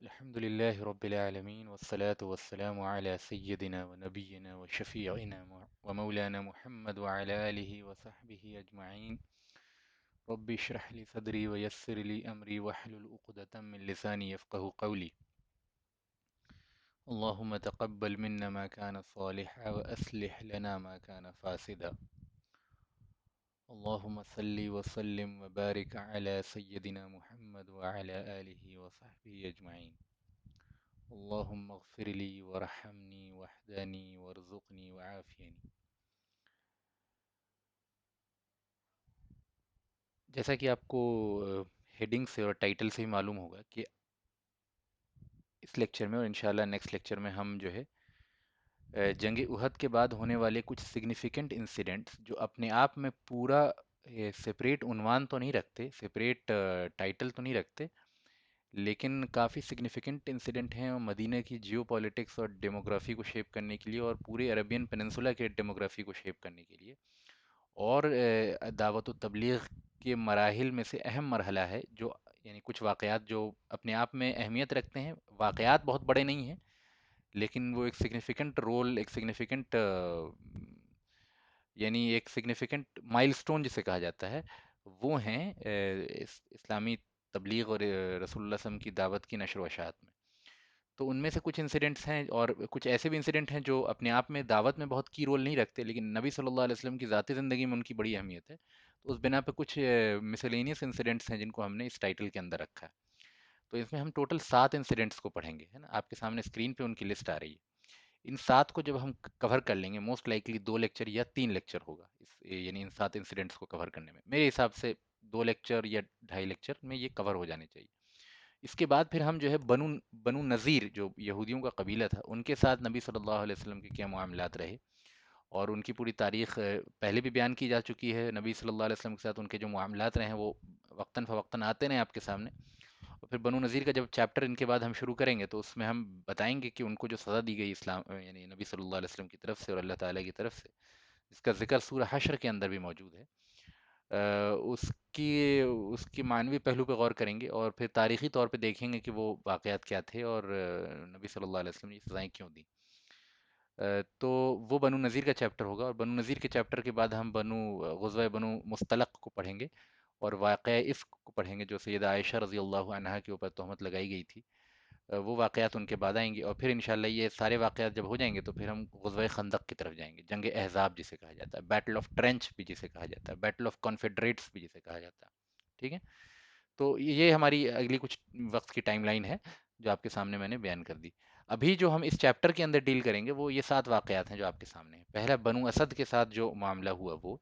الحمد لله رب العالمين والصلاة والسلام على سيدنا ونبينا وشفيعنا ومولانا محمد وعلى آله وصحبه أجمعين. رب اشرح لي صدري ويسر لي أمري واحلل عقدة من لساني يفقه قولي. اللهم تقبل منا ما كان صالحا وأصلح لنا ما كان فاسدا. اللهم صل وسلم وبارك على سيدنا محمد وعلى آله وصحبه أجمعين. اللهم اغفر لي وارحمني واهدني وارزقني وعافيني. جیسا کہ آپ کو ہیڈنگ سے اور ٹائٹل سے ہی معلوم ہوگا کہ اس لیکچر میں اور انشاءاللہ نیکسٹ لیکچر میں ہم جو ہے جنگ احد کے بعد ہونے والے کچھ سگنیفیکنٹ انسیڈنٹس جو اپنے آپ میں پورا سپریٹ عنوان تو نہیں رکھتے، سپریٹ ٹائٹل تو نہیں رکھتے، لیکن کافی سگنیفیکنٹ انسیڈنٹ ہیں اور مدینہ کی جیو پالیٹکس اور ڈیموگرافی کو شیپ کرنے کے لیے اور پورے عربین پیننسولا کے ڈیموگرافی کو شیپ کرنے کے لیے اور دعوت و تبلیغ کے مراحل میں سے اہم مرحلہ ہے، جو یعنی کچھ واقعات جو اپنے آپ میں اہمیت رکھتے ہیں، واقعات بہت بڑے نہیں ہیں لیکن وہ ایک سگنیفیکنٹ رول، ایک سگنیفیکنٹ یعنی ایک سگنیفیکنٹ مائل سٹون جسے کہا جاتا ہے، وہ ہیں اسلامی تبلیغ اور رسول اللہ صلی اللہ علیہ وسلم کی دعوت کی نشر و اشاعت میں. تو ان میں سے کچھ انسیڈنٹس ہیں اور کچھ ایسے بھی انسیڈنٹ ہیں جو اپنے آپ میں دعوت میں بہت کی رول نہیں رکھتے، لیکن نبی صلی اللہ علیہ وسلم کی ذاتی زندگی میں ان کی بڑی اہمیت ہے. تو اس بنا پہ کچھ مسلینیس انسیڈنٹس ہیں جن کو ہم نے اس ٹائٹل کے اندر رکھا ہے. تو اس میں ہم ٹوٹل 7 انسیڈنٹس کو پڑھیں گے، ہے نا؟ آپ کے سامنے اسکرین پہ ان کی لسٹ آ رہی ہے. ان 7 کو جب ہم کور کر لیں گے، موسٹ لائکلی 2 لیکچر یا 3 لیکچر ہوگا یعنی ان 7 انسیڈنٹس کو کور کرنے میں. میرے حساب سے 2 لیکچر یا 2.5 لیکچر میں یہ کور ہو جانے چاہیے. اس کے بعد پھر ہم جو ہے بنو نذیر جو یہودیوں کا قبیلہ تھا، ان کے ساتھ نبی صلی اللہ علیہ وسلم کے کیا معاملات رہے اور ان کی پوری تاریخ پہلے بھی بیان کی جا چکی ہے. نبی صلی اللہ علیہ وسلم کے ساتھ ان کے جو معاملات رہے ہیں وہ وقتاً فوقتاً آتے رہے آپ کے سامنے. اور پھر بنو نذیر کا جب چیپٹر ان کے بعد ہم شروع کریں گے تو اس میں ہم بتائیں گے کہ ان کو جو سزا دی گئی اسلام یعنی نبی صلی اللہ علیہ وسلم کی طرف سے اور اللہ تعالیٰ کی طرف سے، جس کا ذکر سورہ حشر کے اندر بھی موجود ہے، اس کی معنوی پہلو پہ غور کریں گے اور پھر تاریخی طور پہ دیکھیں گے کہ وہ واقعات کیا تھے اور نبی صلی اللہ علیہ وسلم نے یہ سزائیں کیوں دیں. تو وہ بنو نذیر کا چیپٹر ہوگا اور بنو نذیر کے چیپٹر کے بعد ہم غزوہ بنو مصطلق کو پڑھیں گے اور واقعہ افک کو پڑھیں گے جو سیدہ عائشہ رضی اللہ عنہا کے اوپر تہمت لگائی گئی تھی. وہ واقعات ان کے بعد آئیں گے اور پھر انشاءاللہ یہ سارے واقعات جب ہو جائیں گے تو پھر ہم غزوہ خندق کی طرف جائیں گے، جنگ احزاب جسے کہا جاتا ہے، بیٹل آف ٹرینچ بھی جسے کہا جاتا ہے، بیٹل آف کانفیڈریٹس بھی جسے کہا جاتا ہے. ٹھیک ہے؟ تو یہ ہماری اگلی کچھ وقت کی ٹائم لائن ہے جو آپ کے سامنے میں نے بیان کر دی. ابھی جو ہم اس چیپٹر کے اندر ڈیل کریں گے وہ یہ 7 واقعات ہیں جو آپ کے سامنے ہیں. پہلا بنو اسد کے ساتھ جو معاملہ ہوا، وہ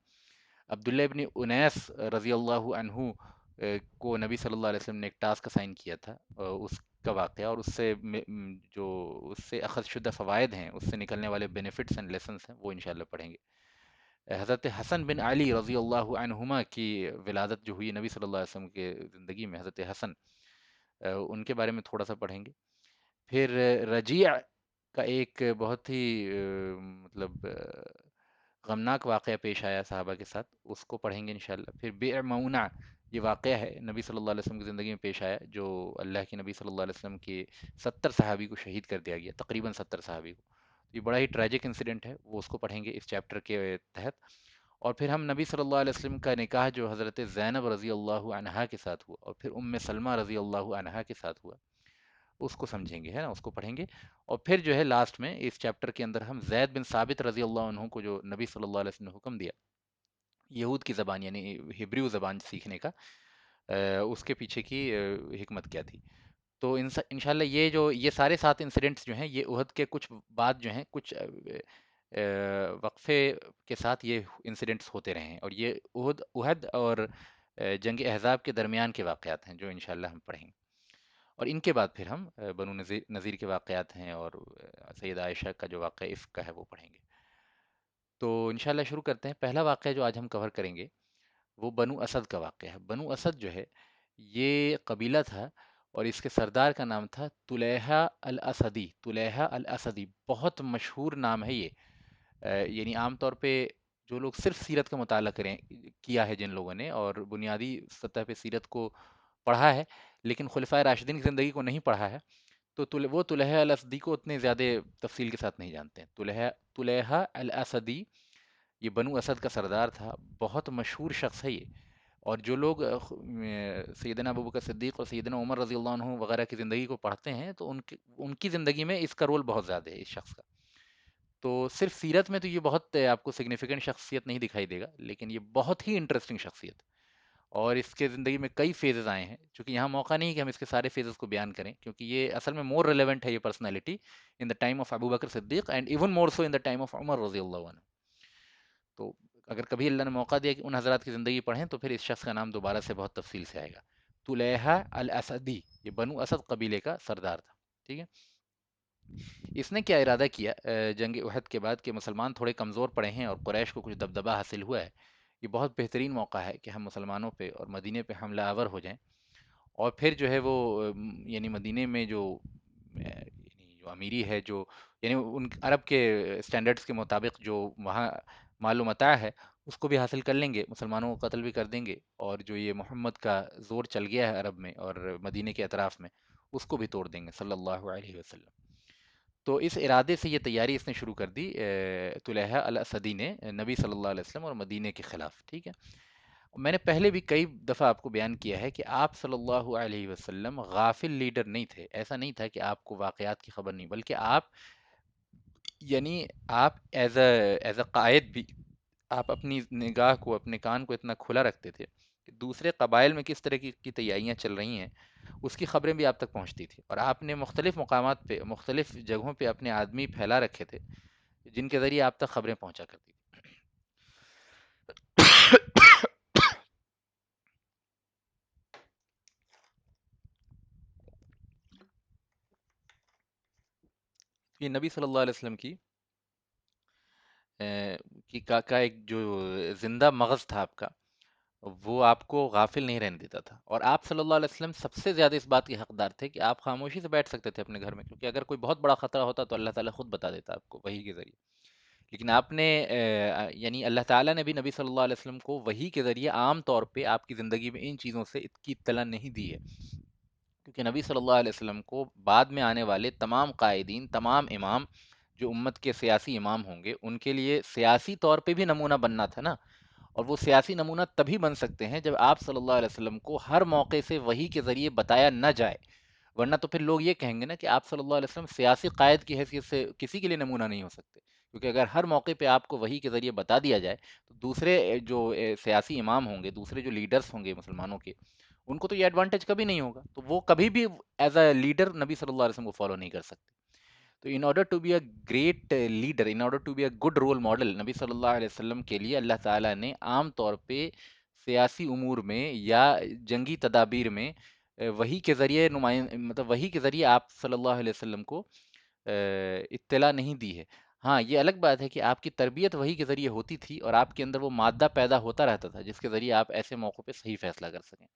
عبداللہ ابن انیس رضی اللہ عنہ کو نبی صلی اللہ علیہ وسلم نے ایک ٹاسک اسائن کیا تھا، اس کا واقعہ اور جو اس سے اخذ شدہ فوائد ہیں، اس سے نکلنے والے بینیفٹس اینڈ لیسنس ہیں، وہ انشاءاللہ پڑھیں گے. حضرت حسن بن علی رضی اللہ عنہما کی ولادت جو ہوئی نبی صلی اللہ علیہ وسلم کے زندگی میں، حضرت حسن، ان کے بارے میں تھوڑا سا پڑھیں گے. پھر رجیع کا ایک بہت ہی مطلب غمناک واقعہ پیش آیا صحابہ کے ساتھ، اس کو پڑھیں گے انشاءاللہ. پھر بئر معونہ، یہ واقعہ ہے نبی صلی اللہ علیہ وسلم کی زندگی میں پیش آیا جو اللہ کے نبی صلی اللہ علیہ وسلم کے 70 صحابی کو شہید کر دیا گیا، تقریباً 70 صحابی کو. یہ بڑا ہی ٹریجک انسیڈنٹ ہے، وہ اس کو پڑھیں گے اس چیپٹر کے تحت. اور پھر ہم نبی صلی اللہ علیہ وسلم کا نکاح جو حضرت زینب رضی اللہ عنہا کے ساتھ ہوا اور پھر ام سلمہ رضی اللہ عنہا کے ساتھ ہوا، اس کو سمجھیں گے، ہے نا، اس کو پڑھیں گے. اور پھر جو ہے لاسٹ میں اس چیپٹر کے اندر ہم زید بن ثابت رضی اللہ عنہ کو، جو نبی صلی اللہ علیہ وسلم نے حکم دیا یہود کی زبان یعنی ہبریو زبان سیکھنے کا، اس کے پیچھے کی حکمت کیا تھی. تو انشاءاللہ یہ سارے 7 انسیڈنٹس جو ہیں یہ احد کے کچھ بعد جو ہیں کچھ وقفے کے ساتھ یہ انسیڈنٹس ہوتے رہے ہیں اور یہ احد اور جنگ احزاب کے درمیان کے واقعات ہیں جو انشاءاللہ ہم پڑھیں گے. اور ان کے بعد پھر ہم بنو نذیر کے واقعات ہیں اور سیدہ عائشہ کا جو واقعہ افک کا ہے وہ پڑھیں گے. تو انشاءاللہ شروع کرتے ہیں. پہلا واقعہ جو آج ہم کور کریں گے وہ بنو اسد کا واقعہ ہے. بنو اسد جو ہے یہ قبیلہ تھا اور اس کے سردار کا نام تھا طلیحہ الاسدی. طلیحہ الاسدی بہت مشہور نام ہے یہ. یعنی عام طور پہ جو لوگ صرف سیرت کا مطالعہ کیا ہے، جن لوگوں نے اور بنیادی سطح پہ سیرت کو پڑھا ہے لیکن خلفائے راشدین کی زندگی کو نہیں پڑھا ہے، وہ طلحہ الاسدی کو اتنے زیادہ تفصیل کے ساتھ نہیں جانتے ہیں. طلحہ الاسدی یہ بنو اسد کا سردار تھا، بہت مشہور شخص ہے یہ. اور جو لوگ سیدنا ابوبکر صدیق اور سیدنا عمر رضی اللہ عنہ وغیرہ کی زندگی کو پڑھتے ہیں تو ان کی زندگی میں اس کا رول بہت زیادہ ہے اس شخص کا. تو صرف سیرت میں تو یہ بہت آپ کو سگنیفیکنٹ شخصیت نہیں دکھائی دے گا، لیکن یہ بہت ہی انٹرسٹنگ شخصیت. اور اس کے زندگی میں کئی فیزز آئے ہیں، چونکہ یہاں موقع نہیں کہ ہم اس کے سارے فیزز کو بیان کریں، کیونکہ یہ اصل میں مور ریلیونٹ ہے یہ personality in the time of Abu Bakr Siddiq and even more so in the time of Umar رضی اللہ عنہ. تو اگر کبھی اللہ نے موقع دیا کہ ان حضرات کی زندگی پڑھیں تو پھر اس شخص کا نام دوبارہ سے بہت تفصیل سے آئے گا. طلیحہ الاسدی یہ بنو اسد قبیلے کا سردار تھا. ٹھیک ہے. اس نے کیا ارادہ کیا جنگ احد کے بعد کہ مسلمان تھوڑے کمزور پڑے ہیں اور قریش کو کچھ دبدبہ حاصل ہوا ہے، یہ بہت بہترین موقع ہے کہ ہم مسلمانوں پہ اور مدینے پہ حملہ آور ہو جائیں. اور پھر جو ہے وہ یعنی مدینے میں یعنی جو امیری ہے، جو یعنی ان عرب کے اسٹینڈرڈز کے مطابق جو وہاں مال و متاع ہے اس کو بھی حاصل کر لیں گے، مسلمانوں کو قتل بھی کر دیں گے، اور جو یہ محمد کا زور چل گیا ہے عرب میں اور مدینے کے اطراف میں اس کو بھی توڑ دیں گے صلی اللہ علیہ وسلم. تو اس ارادے سے یہ تیاری اس نے شروع کر دی طلحہ الاسدی نے نبی صلی اللہ علیہ وسلم اور مدینے کے خلاف. ٹھیک ہے. میں نے پہلے بھی کئی دفعہ آپ کو بیان کیا ہے کہ آپ صلی اللہ علیہ وسلم غافل لیڈر نہیں تھے. ایسا نہیں تھا کہ آپ کو واقعات کی خبر نہیں، بلکہ آپ یعنی آپ ایز اے قائد بھی آپ اپنی نگاہ کو، اپنے کان کو اتنا کھلا رکھتے تھے کہ دوسرے قبائل میں کس طرح کی تیاریاں چل رہی ہیں اس کی خبریں بھی آپ تک پہنچتی تھی. اور آپ نے مختلف مقامات پہ، مختلف جگہوں پہ اپنے آدمی پھیلا رکھے تھے جن کے ذریعے آپ تک خبریں پہنچا کرتی تھی. یہ نبی صلی اللہ علیہ وسلم کا ایک جو زندہ مغز تھا آپ کا، وہ آپ کو غافل نہیں رہنے دیتا تھا. اور آپ صلی اللہ علیہ وسلم سب سے زیادہ اس بات کے حقدار تھے کہ آپ خاموشی سے بیٹھ سکتے تھے اپنے گھر میں، کیونکہ اگر کوئی بہت بڑا خطرہ ہوتا تو اللہ تعالیٰ خود بتا دیتا آپ کو وحی کے ذریعے. لیکن آپ نے یعنی اللہ تعالیٰ نے بھی نبی صلی اللہ علیہ وسلم کو وحی کے ذریعے عام طور پہ آپ کی زندگی میں ان چیزوں سے کی اطلاع نہیں دی ہے، کیونکہ نبی صلی اللہ علیہ وسلم کو بعد میں آنے والے تمام قائدین، تمام امام جو امت کے سیاسی امام ہوں گے ان کے لیے سیاسی طور پہ بھی نمونہ بننا تھا نا. اور وہ سیاسی نمونہ تبھی بن سکتے ہیں جب آپ صلی اللہ علیہ وسلم کو ہر موقع سے وحی کے ذریعے بتایا نہ جائے. ورنہ تو پھر لوگ یہ کہیں گے نا کہ آپ صلی اللہ علیہ وسلم سیاسی قائد کی حیثیت سے کسی کے لیے نمونہ نہیں ہو سکتے، کیونکہ اگر ہر موقع پہ آپ کو وحی کے ذریعے بتا دیا جائے تو دوسرے جو سیاسی امام ہوں گے، دوسرے جو لیڈرز ہوں گے مسلمانوں کے، ان کو تو یہ ایڈوانٹیج کبھی نہیں ہوگا، تو وہ کبھی بھی ایز اے لیڈر نبی صلی اللہ علیہ وسلم کو فالو نہیں کر سکتے. تو in order to be a great leader, in order to be a good role model, نبی صلی اللہ علیہ وسلم کے لیے اللہ تعالیٰ نے عام طور پہ سیاسی امور میں یا جنگی تدابیر میں وحی کے ذریعے مطلب وحی کے ذریعے آپ صلی اللہ علیہ وسلم کو اطلاع نہیں دی ہے. ہاں یہ الگ بات ہے کہ آپ کی تربیت وحی کے ذریعے ہوتی تھی اور آپ کے اندر وہ مادہ پیدا ہوتا رہتا تھا جس کے ذریعے آپ ایسے موقع پہ صحیح فیصلہ کر سکیں.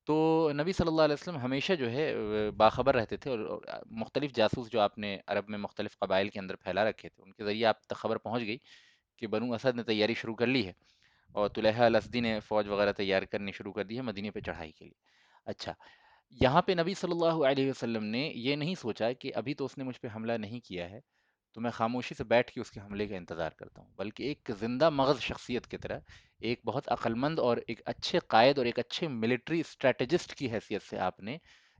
تو نبی صلی اللہ علیہ وسلم ہمیشہ جو ہے باخبر رہتے تھے، اور مختلف جاسوس جو آپ نے عرب میں مختلف قبائل کے اندر پھیلا رکھے تھے ان کے ذریعے آپ تک خبر پہنچ گئی کہ بنو اسد نے تیاری شروع کر لی ہے اور طلحہ الاسدی نے فوج وغیرہ تیار کرنی شروع کر دی ہے مدینے پہ چڑھائی کے لیے. اچھا، یہاں پہ نبی صلی اللہ علیہ وسلم نے یہ نہیں سوچا کہ ابھی تو اس نے مجھ پہ حملہ نہیں کیا ہے تو میں خاموشی سے بیٹھ کے اس کے حملے کا انتظار کرتا ہوں، بلکہ ایک زندہ مغز شخصیت کی طرح، ایک بہت عقلمند اور ایک اچھے قائد اور ایک اچھے ملٹری اسٹریٹجسٹ کی حیثیت سے آپ نے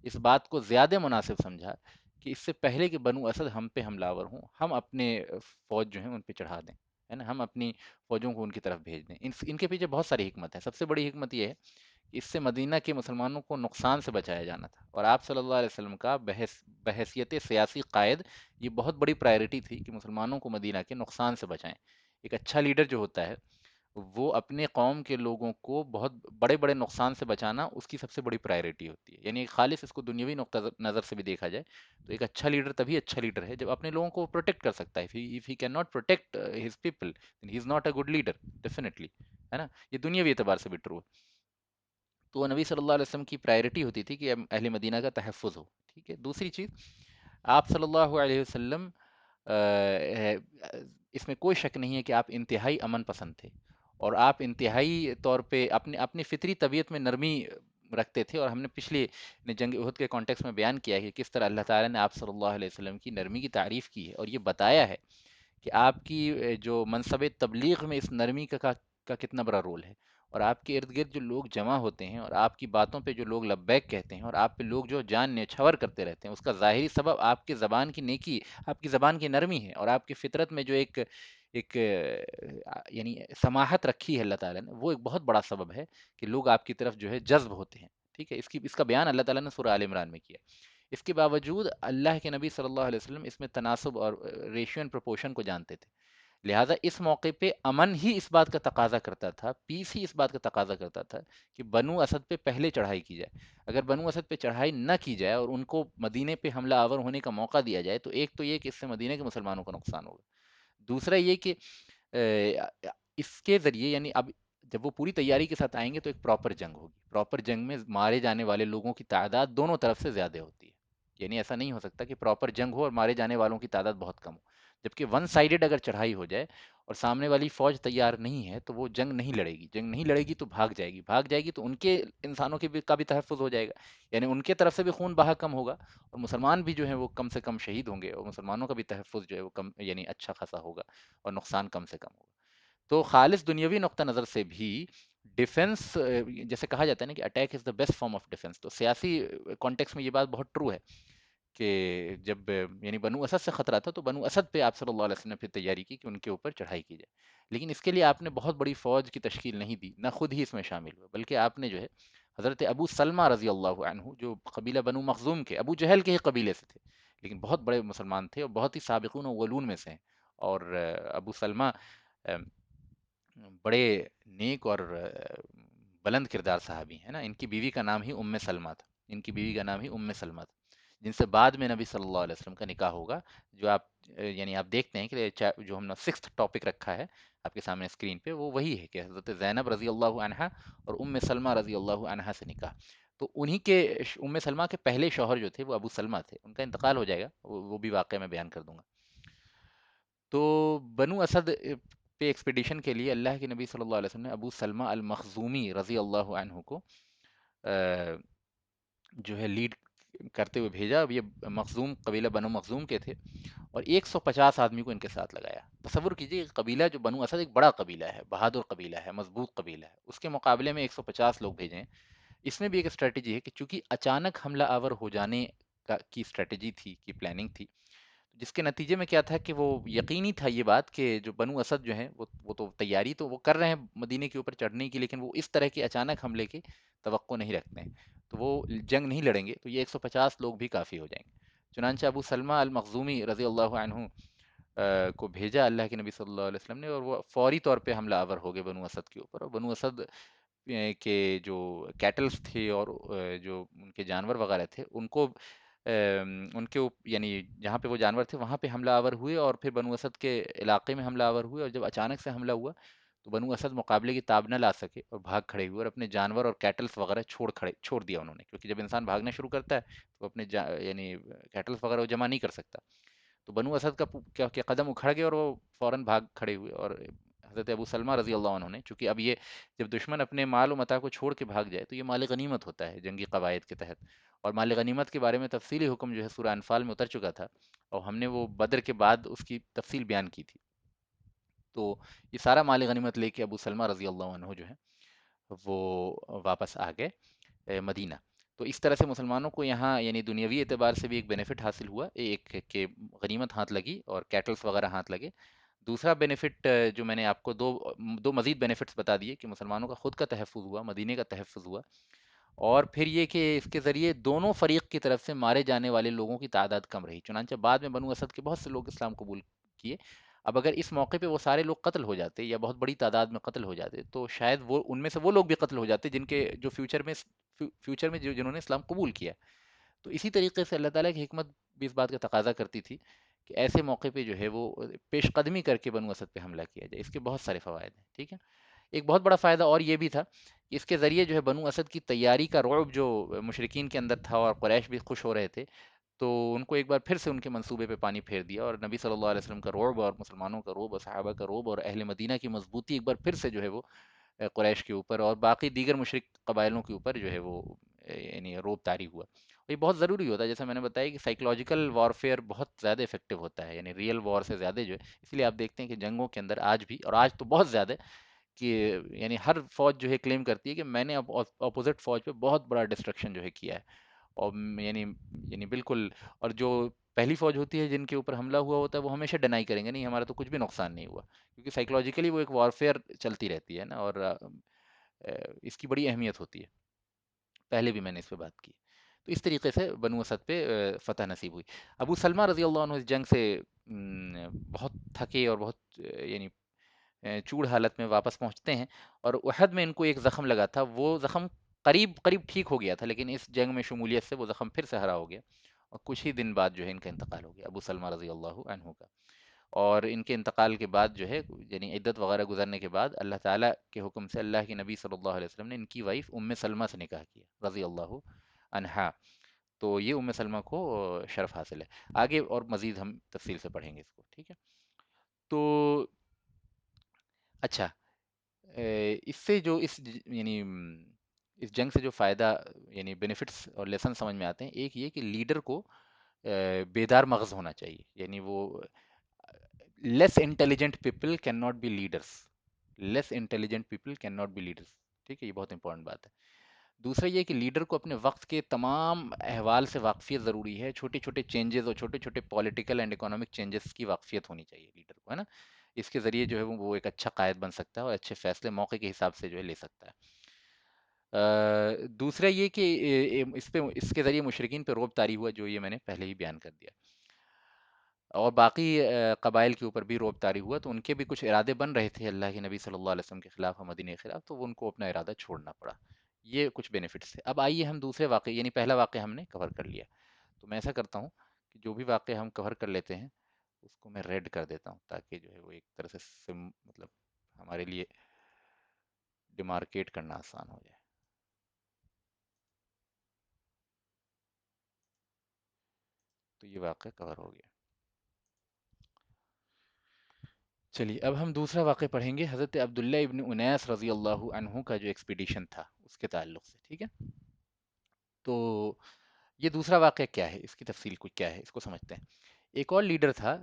اس بات کو زیادہ مناسب سمجھا کہ اس سے پہلے کہ بنو اسد ہم پہ حملہ آور ہوں، ہم اپنے فوج جو ہیں ان پہ چڑھا دیں، ہے نا، ہم اپنی فوجوں کو ان کی طرف بھیج دیں. ان کے پیچھے بہت ساری حکمت ہے. سب سے بڑی حکمت یہ ہے کہ اس سے مدینہ کے مسلمانوں کو نقصان سے بچایا جانا تھا، اور آپ صلی اللہ علیہ وسلم کا بحیثیت سیاسی قائد یہ بہت بڑی پرائرٹی تھی کہ مسلمانوں کو مدینہ کے نقصان سے بچائیں. ایک اچھا لیڈر جو ہوتا ہے وہ اپنے قوم کے لوگوں کو بہت بڑے بڑے نقصان سے بچانا اس کی سب سے بڑی پرائرٹی ہوتی ہے. یعنی خالص اس کو دنیاوی نقطہ نظر سے بھی دیکھا جائے تو ایک اچھا لیڈر تبھی اچھا لیڈر ہے جب اپنے لوگوں کو پروٹیکٹ کر سکتا ہے. if he cannot protect his people then he is not a good leader definitely، ہے نا. یہ دنیاوی اعتبار سے بھی ٹرو ہے. تو نبی صلی اللہ علیہ وسلم کی پرائرٹی ہوتی تھی کہ اہل مدینہ کا تحفظ ہو. ٹھیک ہے. دوسری چیز، آپ صلی اللہ علیہ وسلم اس میں کوئی شک نہیں ہے کہ آپ انتہائی امن پسند تھے، اور آپ انتہائی طور پہ اپنی فطری طبیعت میں نرمی رکھتے تھے، اور ہم نے پچھلی جنگ احد کے کانٹیکس میں بیان کیا ہے کہ کس طرح اللہ تعالیٰ نے آپ صلی اللہ علیہ وسلم کی نرمی کی تعریف کی ہے، اور یہ بتایا ہے کہ آپ کی جو منصب تبلیغ میں اس نرمی کا کتنا بڑا رول ہے، اور آپ کے ارد گرد جو لوگ جمع ہوتے ہیں اور آپ کی باتوں پہ جو لوگ لبیک کہتے ہیں اور آپ پہ لوگ جو جان نچھور کرتے رہتے ہیں، اس کا ظاہری سبب آپ کے زبان کی نیکی، آپ کی زبان کی نرمی ہے، اور آپ کی فطرت میں جو ایک یعنی سماحت رکھی ہے اللہ تعالیٰ نے، وہ ایک بہت بڑا سبب ہے کہ لوگ آپ کی طرف جو ہے جذب ہوتے ہیں. ٹھیک ہے، اس کا بیان اللہ تعالیٰ نے سورہ آل عمران میں کیا. اس کے باوجود اللہ کے نبی صلی اللہ علیہ وسلم اس میں تناسب اور ریشیو اینڈ پروپورشن کو جانتے تھے. لہٰذا اس موقع پہ امن ہی اس بات کا تقاضا کرتا تھا، پیس ہی اس بات کا تقاضا کرتا تھا کہ بنو اسد پہ پہلے چڑھائی کی جائے. اگر بنو اسد پہ چڑھائی نہ کی جائے اور ان کو مدینے پہ حملہ آور ہونے کا موقع دیا جائے، تو ایک تو یہ کہ اس سے مدینے کے مسلمانوں کا نقصان ہوگا، دوسرا یہ کہ اس کے ذریعے یعنی اب جب وہ پوری تیاری کے ساتھ آئیں گے تو ایک پراپر جنگ ہوگی. پراپر جنگ میں مارے جانے والے لوگوں کی تعداد دونوں طرف سے زیادہ ہوتی ہے. یعنی ایسا نہیں ہو سکتا کہ پراپر جنگ ہو اور مارے جانے والوں کی تعداد بہت کم ہو. جبکہ ون سائیڈڈ اگر چڑھائی ہو جائے اور سامنے والی فوج تیار نہیں ہے تو وہ جنگ نہیں لڑے گی. جنگ نہیں لڑے گی تو بھاگ جائے گی تو ان کے انسانوں کا بھی تحفظ ہو جائے گا. یعنی ان کے طرف سے بھی خون بہا کم ہوگا اور مسلمان بھی جو ہیں وہ کم سے کم شہید ہوں گے، اور مسلمانوں کا بھی تحفظ جو ہے وہ کم یعنی اچھا خاصا ہوگا اور نقصان کم سے کم ہوگا. تو خالص دنیاوی نقطہ نظر سے بھی ڈیفنس، جیسے کہا جاتا ہے نا کہ attack is the best form of defence, تو سیاسی کانٹیکس میں یہ بات بہت ٹرو ہے کہ جب یعنی بنو اسد سے خطرہ تھا تو بنو اسد پہ آپ صلی اللہ علیہ وسلم نے پھر تیاری کی کہ ان کے اوپر چڑھائی کی جائے. لیکن اس کے لیے آپ نے بہت بڑی فوج کی تشکیل نہیں دی، نہ خود ہی اس میں شامل ہوئے، بلکہ آپ نے جو ہے حضرت ابو سلمہ رضی اللہ عنہ، جو قبیلہ بنو مخزوم کے ابو جہل کے ہی قبیلے سے تھے لیکن بہت بڑے مسلمان تھے اور بہت ہی سابقون اولون میں سے ہیں. اور ابو سلمہ بڑے نیک اور بلند کردار صحابی ہیں نا. ان کی بیوی کا نام ہی ام سلمہ تھا، ان کی بیوی کا نام ہی ام سلمہ تھا، جن سے بعد میں نبی صلی اللہ علیہ وسلم کا نکاح ہوگا. جو آپ یعنی آپ دیکھتے ہیں کہ جو ہم نے سکستھ ٹاپک رکھا ہے آپ کے سامنے اسکرین پہ، وہ وہی ہے کہ حضرت زینب رضی اللہ عنہا اور ام سلمہ رضی اللہ عنہا سے نکاح. تو انہی کے ام سلمہ کے پہلے شوہر جو تھے وہ ابو سلمہ تھے، ان کا انتقال ہو جائے گا، وہ بھی واقعہ میں بیان کر دوں گا. تو بنو اسد پہ ایکسپیڈیشن کے لیے اللہ کے نبی صلی اللہ علیہ وسلم نے ابو سلمہ المخزومی رضی اللہ عنہ کو جو ہے لیڈ کرتے ہوئے بھیجا. اب یہ مخزوم قبیلہ بنو مخزوم کے تھے اور 150 آدمی کو ان کے ساتھ لگایا. تصور کیجئے قبیلہ جو بنو اسد ایک بڑا قبیلہ ہے، بہادر قبیلہ ہے، مضبوط قبیلہ ہے، اس کے مقابلے میں 150 لوگ بھیجیں. اس میں بھی ایک اسٹریٹجی ہے کہ چونکہ اچانک حملہ آور ہو جانے کی اسٹریٹجی تھی، کی پلاننگ تھی، جس کے نتیجے میں کیا تھا کہ وہ یقینی تھا یہ بات کہ جو بنو اسد جو ہیں وہ تو تیاری تو وہ کر رہے ہیں مدینے کے اوپر چڑھنے کی، لیکن وہ اس طرح کے اچانک حملے کی توقع نہیں رکھتے ہیں، تو وہ جنگ نہیں لڑیں گے، تو یہ 150 لوگ بھی کافی ہو جائیں گے. چنانچہ ابو سلمہ المخزومی رضی اللہ عنہ کو بھیجا اللہ کے نبی صلی اللہ علیہ وسلم نے، اور وہ فوری طور پہ حملہ آور ہو گئے بنو اسد کے اوپر. اور بنو اسد کے جو کیٹلز تھے اور جو ان کے جانور وغیرہ تھے ان کو ان کے یعنی جہاں پہ وہ جانور تھے وہاں پہ حملہ آور ہوئے، اور پھر بنو اسد کے علاقے میں حملہ آور ہوئے. اور جب اچانک سے حملہ ہوا تو بنو اسد مقابلے کی تاب نہ لا سکے اور بھاگ کھڑے ہوئے، اور اپنے جانور اور کیٹلز وغیرہ چھوڑ دیا انہوں نے، کیونکہ جب انسان بھاگنا شروع کرتا ہے تو اپنے یعنی کیٹلز وغیرہ وہ جمع نہیں کر سکتا. تو بنو اسد کا کیا قدم اکھڑ گئے اور وہ فوراً بھاگ کھڑے ہوئے. اور حضرت ابو سلمہ رضی اللہ عنہ نے، چونکہ اب یہ جب دشمن اپنے مال و متاع کو چھوڑ کے بھاگ جائے تو یہ مال غنیمت ہوتا ہے جنگی قواعد کے تحت، اور مال غنیمت کے بارے میں تفصیلی حکم جو ہے سورہ انفال میں اتر چکا تھا، اور ہم نے وہ بدر کے بعد اس کی تفصیل بیان کی تھی. تو یہ سارا مال غنیمت لے کے ابو سلمہ رضی اللہ عنہ جو ہے وہ واپس آ گئے مدینہ. تو اس طرح سے مسلمانوں کو یہاں یعنی دنیاوی اعتبار سے بھی ایک بینیفٹ حاصل ہوا، ایک کہ غنیمت ہاتھ لگی اور کیٹلز وغیرہ ہاتھ لگے. دوسرا بینیفٹ جو میں نے آپ کو دو مزید بینیفٹس بتا دیے کہ مسلمانوں کا خود کا تحفظ ہوا، مدینے کا تحفظ ہوا، اور پھر یہ کہ اس کے ذریعے دونوں فریق کی طرف سے مارے جانے والے لوگوں کی تعداد کم رہی. چنانچہ بعد میں بنو اسد کے بہت سے لوگ اسلام قبول کیے. اب اگر اس موقع پہ وہ سارے لوگ قتل ہو جاتے یا بہت بڑی تعداد میں قتل ہو جاتے تو شاید وہ ان میں سے وہ لوگ بھی قتل ہو جاتے جن کے جو فیوچر میں جنہوں نے اسلام قبول کیا. تو اسی طریقے سے اللہ تعالیٰ کی حکمت بھی اس بات کا تقاضا کرتی تھی کہ ایسے موقع پہ جو ہے وہ پیش قدمی کر کے بنو اسد پہ حملہ کیا جائے. اس کے بہت سارے فوائد ہیں. ٹھیک ہے، ایک بہت بڑا فائدہ اور یہ بھی تھا کہ اس کے ذریعے جو ہے بنو اسد کی تیاری کا رعب جو مشرکین کے اندر تھا، اور قریش بھی خوش ہو رہے تھے، تو ان کو ایک بار پھر سے ان کے منصوبے پہ پانی پھیر دیا، اور نبی صلی اللہ علیہ وسلم کا رعب اور مسلمانوں کا رعب اور صحابہ کا رعب اور اہل مدینہ کی مضبوطی ایک بار پھر سے جو ہے وہ قریش کے اوپر اور باقی دیگر مشرک قبائلوں کے اوپر جو ہے وہ یعنی روب طاری ہوا. اور یہ بہت ضروری ہوتا ہے، جیسا میں نے بتایا کہ سائیکلوجیکل وارفیئر بہت زیادہ افیکٹو ہوتا ہے، یعنی ریئل وار سے زیادہ جو ہے. اس لیے آپ دیکھتے ہیں کہ جنگوں کے اندر آج بھی، اور آج تو بہت زیادہ، کہ یعنی ہر فوج جو ہے کلیم کرتی ہے کہ میں نے اب اپوزٹ فوج پہ بہت بڑا ڈسٹرکشن جو ہے کیا ہے. اور یعنی بالکل. اور جو پہلی فوج ہوتی ہے جن کے اوپر حملہ ہوا ہوتا ہے وہ ہمیشہ ڈینائی کریں گے، نہیں ہمارا تو کچھ بھی نقصان نہیں ہوا، کیونکہ سائیکلوجیکلی وہ ایک وارفیئر چلتی رہتی ہے نا. اور اس کی بڑی اہمیت ہوتی ہے، پہلے بھی میں نے اس پہ بات کی. تو اس طریقے سے بنو اسد پہ فتح نصیب ہوئی. ابو سلمہ رضی اللہ عنہ اس جنگ سے بہت تھکے اور بہت یعنی چوڑ حالت میں واپس پہنچتے ہیں. اور احد میں ان کو ایک زخم لگا تھا، وہ زخم قریب قریب ٹھیک ہو گیا تھا، لیکن اس جنگ میں شمولیت سے وہ زخم پھر سے ہرا ہو گیا، اور کچھ ہی دن بعد جو ہے ان کا انتقال ہو گیا، ابو سلمہ رضی اللہ عنہ کا. اور ان کے انتقال کے بعد جو ہے یعنی عدت وغیرہ گزرنے کے بعد اللہ تعالیٰ کے حکم سے اللہ کے نبی صلی اللہ علیہ وسلم نے ان کی وائف ام سلمہ سے نکاح کیا رضی اللہ عنہا. تو یہ ام سلمہ کو شرف حاصل ہے. آگے اور مزید ہم تفصیل سے پڑھیں گے اس کو، ٹھیک ہے. تو اچھا، اس سے جو یعنی اس جنگ سے جو فائدہ یعنی بینیفٹس اور لیسن سمجھ میں آتے ہیں، ایک یہ کہ لیڈر کو بیدار مغز ہونا چاہیے. یعنی وہ less intelligent people can not be leaders. Less intelligent people can not be leaders. ٹھیک ہے، یہ بہت امپورٹنٹ بات ہے. دوسرا یہ کہ لیڈر کو اپنے وقت کے تمام احوال سے واقفیت ضروری ہے. چھوٹے چھوٹے چینجز اور چھوٹے چھوٹے پولیٹیکل اینڈ اکنامک چینجز کی واقفیت ہونی چاہیے لیڈر کو، ہے نا. اس کے ذریعے جو ہے وہ ایک اچھا قائد بن سکتا ہے اور اچھے فیصلے موقع کے حساب سے جو ہے لے سکتا ہے. دوسرا یہ کہ اس کے ذریعے مشرکین پہ رعب طاری ہوا، جو یہ میں نے پہلے ہی بیان کر دیا. اور باقی قبائل کے اوپر بھی رعب طاری ہوا، تو ان کے بھی کچھ ارادے بن رہے تھے اللہ کے نبی صلی اللہ علیہ وسلم کے خلاف اور مدینہ کے خلاف، تو وہ ان کو اپنا ارادہ چھوڑنا پڑا. یہ کچھ بینیفٹس ہے. اب آئیے ہم دوسرے واقعے، یعنی پہلا واقعہ ہم نے کور کر لیا، تو میں ایسا کرتا ہوں کہ جو بھی واقعہ ہم کور کر لیتے ہیں اس کو میں ریڈ کر دیتا ہوں، تاکہ جو ہے وہ ایک طرح سے مطلب ہمارے لیے ڈیمارکیٹ کرنا آسان ہو جائے. تو یہ واقعہ کور ہو گیا. چلیے اب ہم دوسرا واقعہ پڑھیں گے، حضرت عبداللہ ابن انیس رضی اللہ عنہ کا جو ایکسپیڈیشن تھا اس کے تعلق سے، ٹھیک ہے. تو یہ دوسرا واقعہ کیا ہے، اس کی تفصیل کچھ کیا ہے، اس کو سمجھتے ہیں. ایک اور لیڈر تھا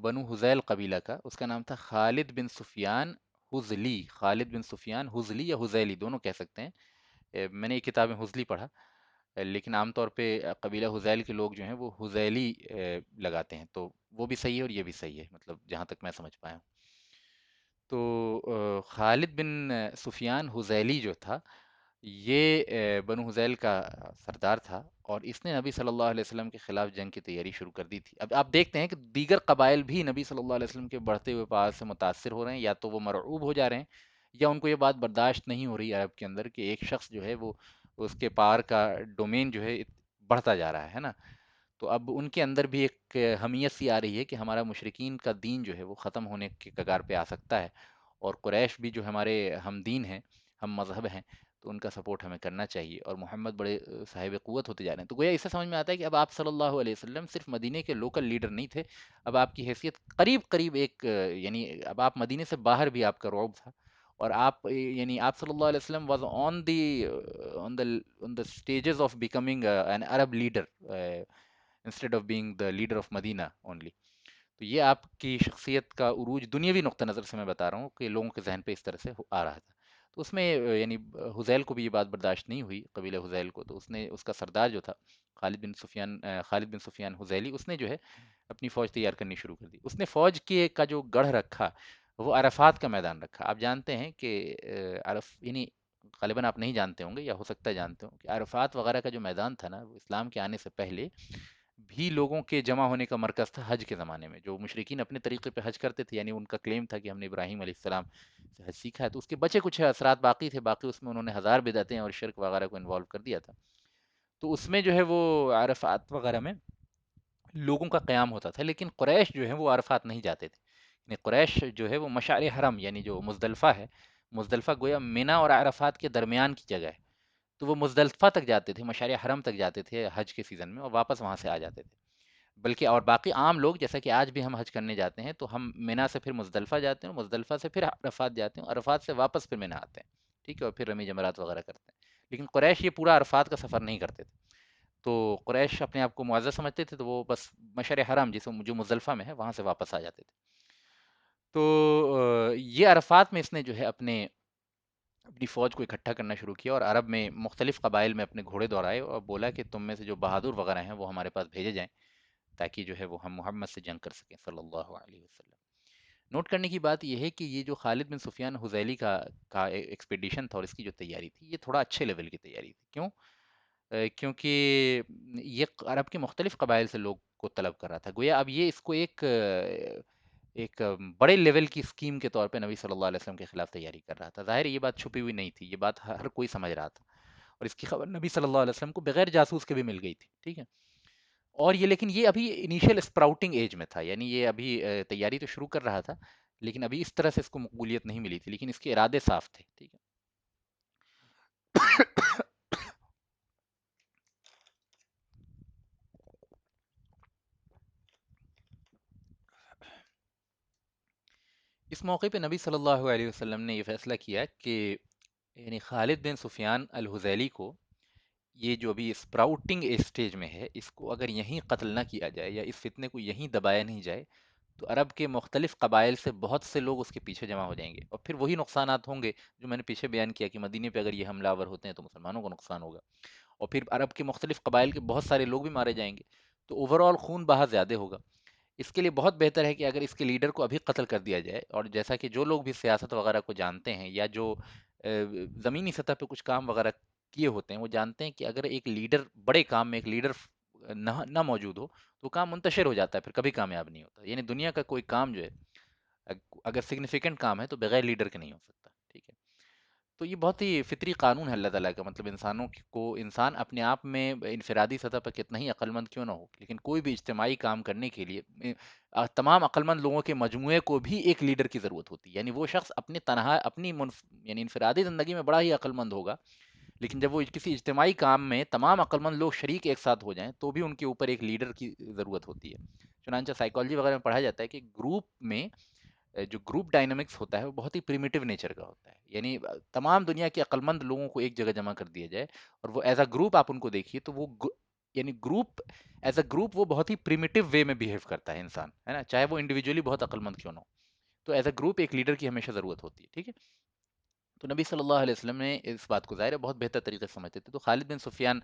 بنو حذیل قبیلہ کا، اس کا نام تھا خالد بن سفیان حذلی. خالد بن سفیان حذلی یا حذیلی دونوں کہہ سکتے ہیں. میں نے ایک کتاب میں حذلی پڑھا، لیکن عام طور پہ قبیلہ حذیل کے لوگ جو ہیں وہ حذیلی لگاتے ہیں، تو وہ بھی صحیح ہے اور یہ بھی صحیح ہے، مطلب جہاں تک میں سمجھ پایا ہوں. تو خالد بن سفیان حذیلی جو تھا، یہ بنو حذیل کا سردار تھا، اور اس نے نبی صلی اللہ علیہ وسلم کے خلاف جنگ کی تیاری شروع کر دی تھی. اب آپ دیکھتے ہیں کہ دیگر قبائل بھی نبی صلی اللہ علیہ وسلم کے بڑھتے ہوئے پاور سے متاثر ہو رہے ہیں، یا تو وہ مرعوب ہو جا رہے ہیں، یا ان کو یہ بات برداشت نہیں ہو رہی عرب کے اندر کہ ایک شخص جو ہے وہ اس کے پاور کا ڈومین جو ہے بڑھتا جا رہا ہے نا. تو اب ان کے اندر بھی ایک حمیت سی آ رہی ہے کہ ہمارا مشرکین کا دین جو ہے وہ ختم ہونے کے کگار پہ آ سکتا ہے، اور قریش بھی جو ہمارے ہم دین ہیں، ہم مذہب ہیں، تو ان کا سپورٹ ہمیں کرنا چاہیے. اور محمد بڑے صاحب قوت ہوتے جا رہے ہیں. تو گویا اس سے سمجھ میں آتا ہے کہ اب آپ صلی اللہ علیہ وسلم صرف مدینے کے لوکل لیڈر نہیں تھے، اب آپ کی حیثیت قریب قریب ایک یعنی اب آپ مدینے سے باہر بھی آپ کا رعب تھا، اور آپ یعنی آپ صلی اللہ علیہ وسلم was on the stages of becoming an Arab leader instead of being the leader of Medina only. تو یہ آپ کی شخصیت کا عروج دنیاوی نقطہ نظر سے میں بتا رہا ہوں کہ لوگوں کے ذہن پہ اس طرح سے آ رہا تھا. تو اس میں یعنی حذیل کو بھی یہ بات برداشت نہیں ہوئی، قبیلہ حذیل کو. تو اس نے، اس کا سردار جو تھا خالد بن سفیان حذیلی، اس نے جو ہے اپنی فوج تیار کرنی شروع کر دی. اس نے فوج کا جو گڑھ رکھا وہ عرفات کا میدان رکھا. آپ جانتے ہیں کہ یعنی غالباً آپ نہیں جانتے ہوں گے، یا ہو سکتا ہے جانتے ہوں، کہ عرفات وغیرہ کا جو میدان تھا نا، وہ اسلام کے آنے سے پہلے بھی لوگوں کے جمع ہونے کا مرکز تھا. حج کے زمانے میں جو مشرکین اپنے طریقے پہ حج کرتے تھے، یعنی ان کا کلیم تھا کہ ہم نے ابراہیم علیہ السلام سے حج سیکھا ہے، تو اس کے بچے کچھ اثرات باقی تھے، باقی اس میں انہوں نے ہزار بدعتیں اور شرک وغیرہ کو انوالو کر دیا تھا. تو اس میں جو ہے وہ عرفات وغیرہ میں لوگوں کا قیام ہوتا تھا، لیکن قریش جو ہے وہ عرفات نہیں جاتے تھے. یعنی قریش جو ہے وہ مشعر حرم، یعنی جو مزدلفہ ہے، مزدلفہ گویا مینا اور عرفات کے درمیان کی جگہ ہے، تو وہ مزدلفہ تک جاتے تھے، مشعر حرم تک جاتے تھے حج کے سیزن میں، اور واپس وہاں سے آ جاتے تھے. بلکہ اور باقی عام لوگ جیسا کہ آج بھی ہم حج کرنے جاتے ہیں تو ہم مینا سے پھر مزدلفہ جاتے ہیں، مزدلفہ سے پھر عرفات جاتے ہیں، عرفات سے واپس پھر مینا آتے ہیں، ٹھیک ہے، اور پھر رمی جمرات وغیرہ کرتے ہیں۔ لیکن قریش یہ پورا عرفات کا سفر نہیں کرتے تھے، تو قریش اپنے آپ کو معزز سمجھتے تھے، تو وہ بس مشعر حرام جسے جو مزدلفہ میں ہے وہاں سے واپس آ جاتے تھے۔ تو یہ عرفات میں اس نے جو ہے اپنی فوج کو اکٹھا کرنا شروع کیا، اور عرب میں مختلف قبائل میں اپنے گھوڑے دوڑائے اور بولا کہ تم میں سے جو بہادر وغیرہ ہیں وہ ہمارے پاس بھیجے جائیں، تاکہ جو ہے وہ ہم محمد سے جنگ کر سکیں صلی اللہ علیہ وسلم۔ نوٹ کرنے کی بات یہ ہے کہ یہ جو خالد بن سفیان حذیلی کا ایکسپیڈیشن تھا اور اس کی جو تیاری تھی، یہ تھوڑا اچھے لیول کی تیاری تھی۔ کیوں؟ کیونکہ یہ عرب کے مختلف قبائل سے لوگ کو طلب کر رہا تھا، گویا اب یہ اس کو ایک بڑے لیول کی اسکیم کے طور پہ نبی صلی اللہ علیہ وسلم کے خلاف تیاری کر رہا تھا۔ ظاہر ہے یہ بات چھپی ہوئی نہیں تھی، یہ بات ہر کوئی سمجھ رہا تھا، اور اس کی خبر نبی صلی اللہ علیہ وسلم کو بغیر جاسوس کے بھی مل گئی تھی، ٹھیک ہے۔ اور یہ لیکن یہ ابھی انیشیل اسپراؤٹنگ ایج میں تھا، یعنی یہ ابھی تیاری تو شروع کر رہا تھا، لیکن ابھی اس طرح سے اس کو مقبولیت نہیں ملی تھی، لیکن اس کے ارادے صاف تھے، ٹھیک ہے۔ اس موقع پہ نبی صلی اللہ علیہ وسلم نے یہ فیصلہ کیا کہ یعنی خالد بن سفیان الحذیلی کو، یہ جو ابھی اسپراؤٹنگ اسٹیج میں ہے، اس کو اگر یہیں قتل نہ کیا جائے یا اس فتنے کو یہیں دبایا نہیں جائے، تو عرب کے مختلف قبائل سے بہت سے لوگ اس کے پیچھے جمع ہو جائیں گے، اور پھر وہی نقصانات ہوں گے جو میں نے پیچھے بیان کیا کہ مدینے پہ اگر یہ حملہ آور ہوتے ہیں تو مسلمانوں کو نقصان ہوگا، اور پھر عرب کے مختلف قبائل کے بہت سارے لوگ بھی مارے جائیں گے، تو اوور آل خون بہا زیادہ ہوگا۔ اس کے لیے بہت بہتر ہے کہ اگر اس کے لیڈر کو ابھی قتل کر دیا جائے، اور جیسا کہ جو لوگ بھی سیاست وغیرہ کو جانتے ہیں یا جو زمینی سطح پہ کچھ کام وغیرہ کیے ہوتے ہیں، وہ جانتے ہیں کہ اگر ایک لیڈر، بڑے کام میں ایک لیڈر نہ موجود ہو تو کام منتشر ہو جاتا ہے، پھر کبھی کامیاب نہیں ہوتا، یعنی دنیا کا کوئی کام جو ہے اگر سگنیفیکنٹ کام ہے تو بغیر لیڈر کے نہیں ہو سکتا، ٹھیک ہے۔ تو یہ بہت ہی فطری قانون ہے اللہ تعالیٰ کا، مطلب انسانوں کو، انسان اپنے آپ میں انفرادی سطح پر کتنا ہی عقل مند کیوں نہ ہو، لیکن کوئی بھی اجتماعی کام کرنے کے لیے تمام عقل مند لوگوں کے مجموعے کو بھی ایک لیڈر کی ضرورت ہوتی ہے، یعنی وہ شخص اپنے تنہا اپنی یعنی انفرادی زندگی میں بڑا ہی عقل مند ہوگا، لیکن جب وہ کسی اجتماعی کام میں تمام عقل مند لوگ شریک ایک ساتھ ہو جائیں تو بھی ان کے اوپر ایک لیڈر کی ضرورت ہوتی ہے۔ چنانچہ سائیکالوجی وغیرہ میں پڑھا جاتا ہے کہ گروپ میں جو گروپ ڈائنامکس ہوتا ہے وہ بہت ہی پریمیٹیو نیچر کا ہوتا ہے، یعنی تمام دنیا کے عقل مند لوگوں کو ایک جگہ جمع کر دیا جائے اور وہ ایز اے گروپ آپ ان کو دیکھیے تو وہ یعنی گروپ، ایز اے گروپ وہ بہت ہی پریمیٹیو وے میں بیہیو کرتا ہے انسان، ہے نا، چاہے وہ انڈیویجولی بہت عقل مند کیوں نہ ہو، تو ایز اے گروپ ایک لیڈر کی ہمیشہ ضرورت ہوتی ہے، ٹھیک ہے۔ تو نبی صلی اللہ علیہ وسلم نے اس بات کو ظاہر ہے بہت بہتر طریقے سے سمجھتے تھے، تو خالد بن سفیان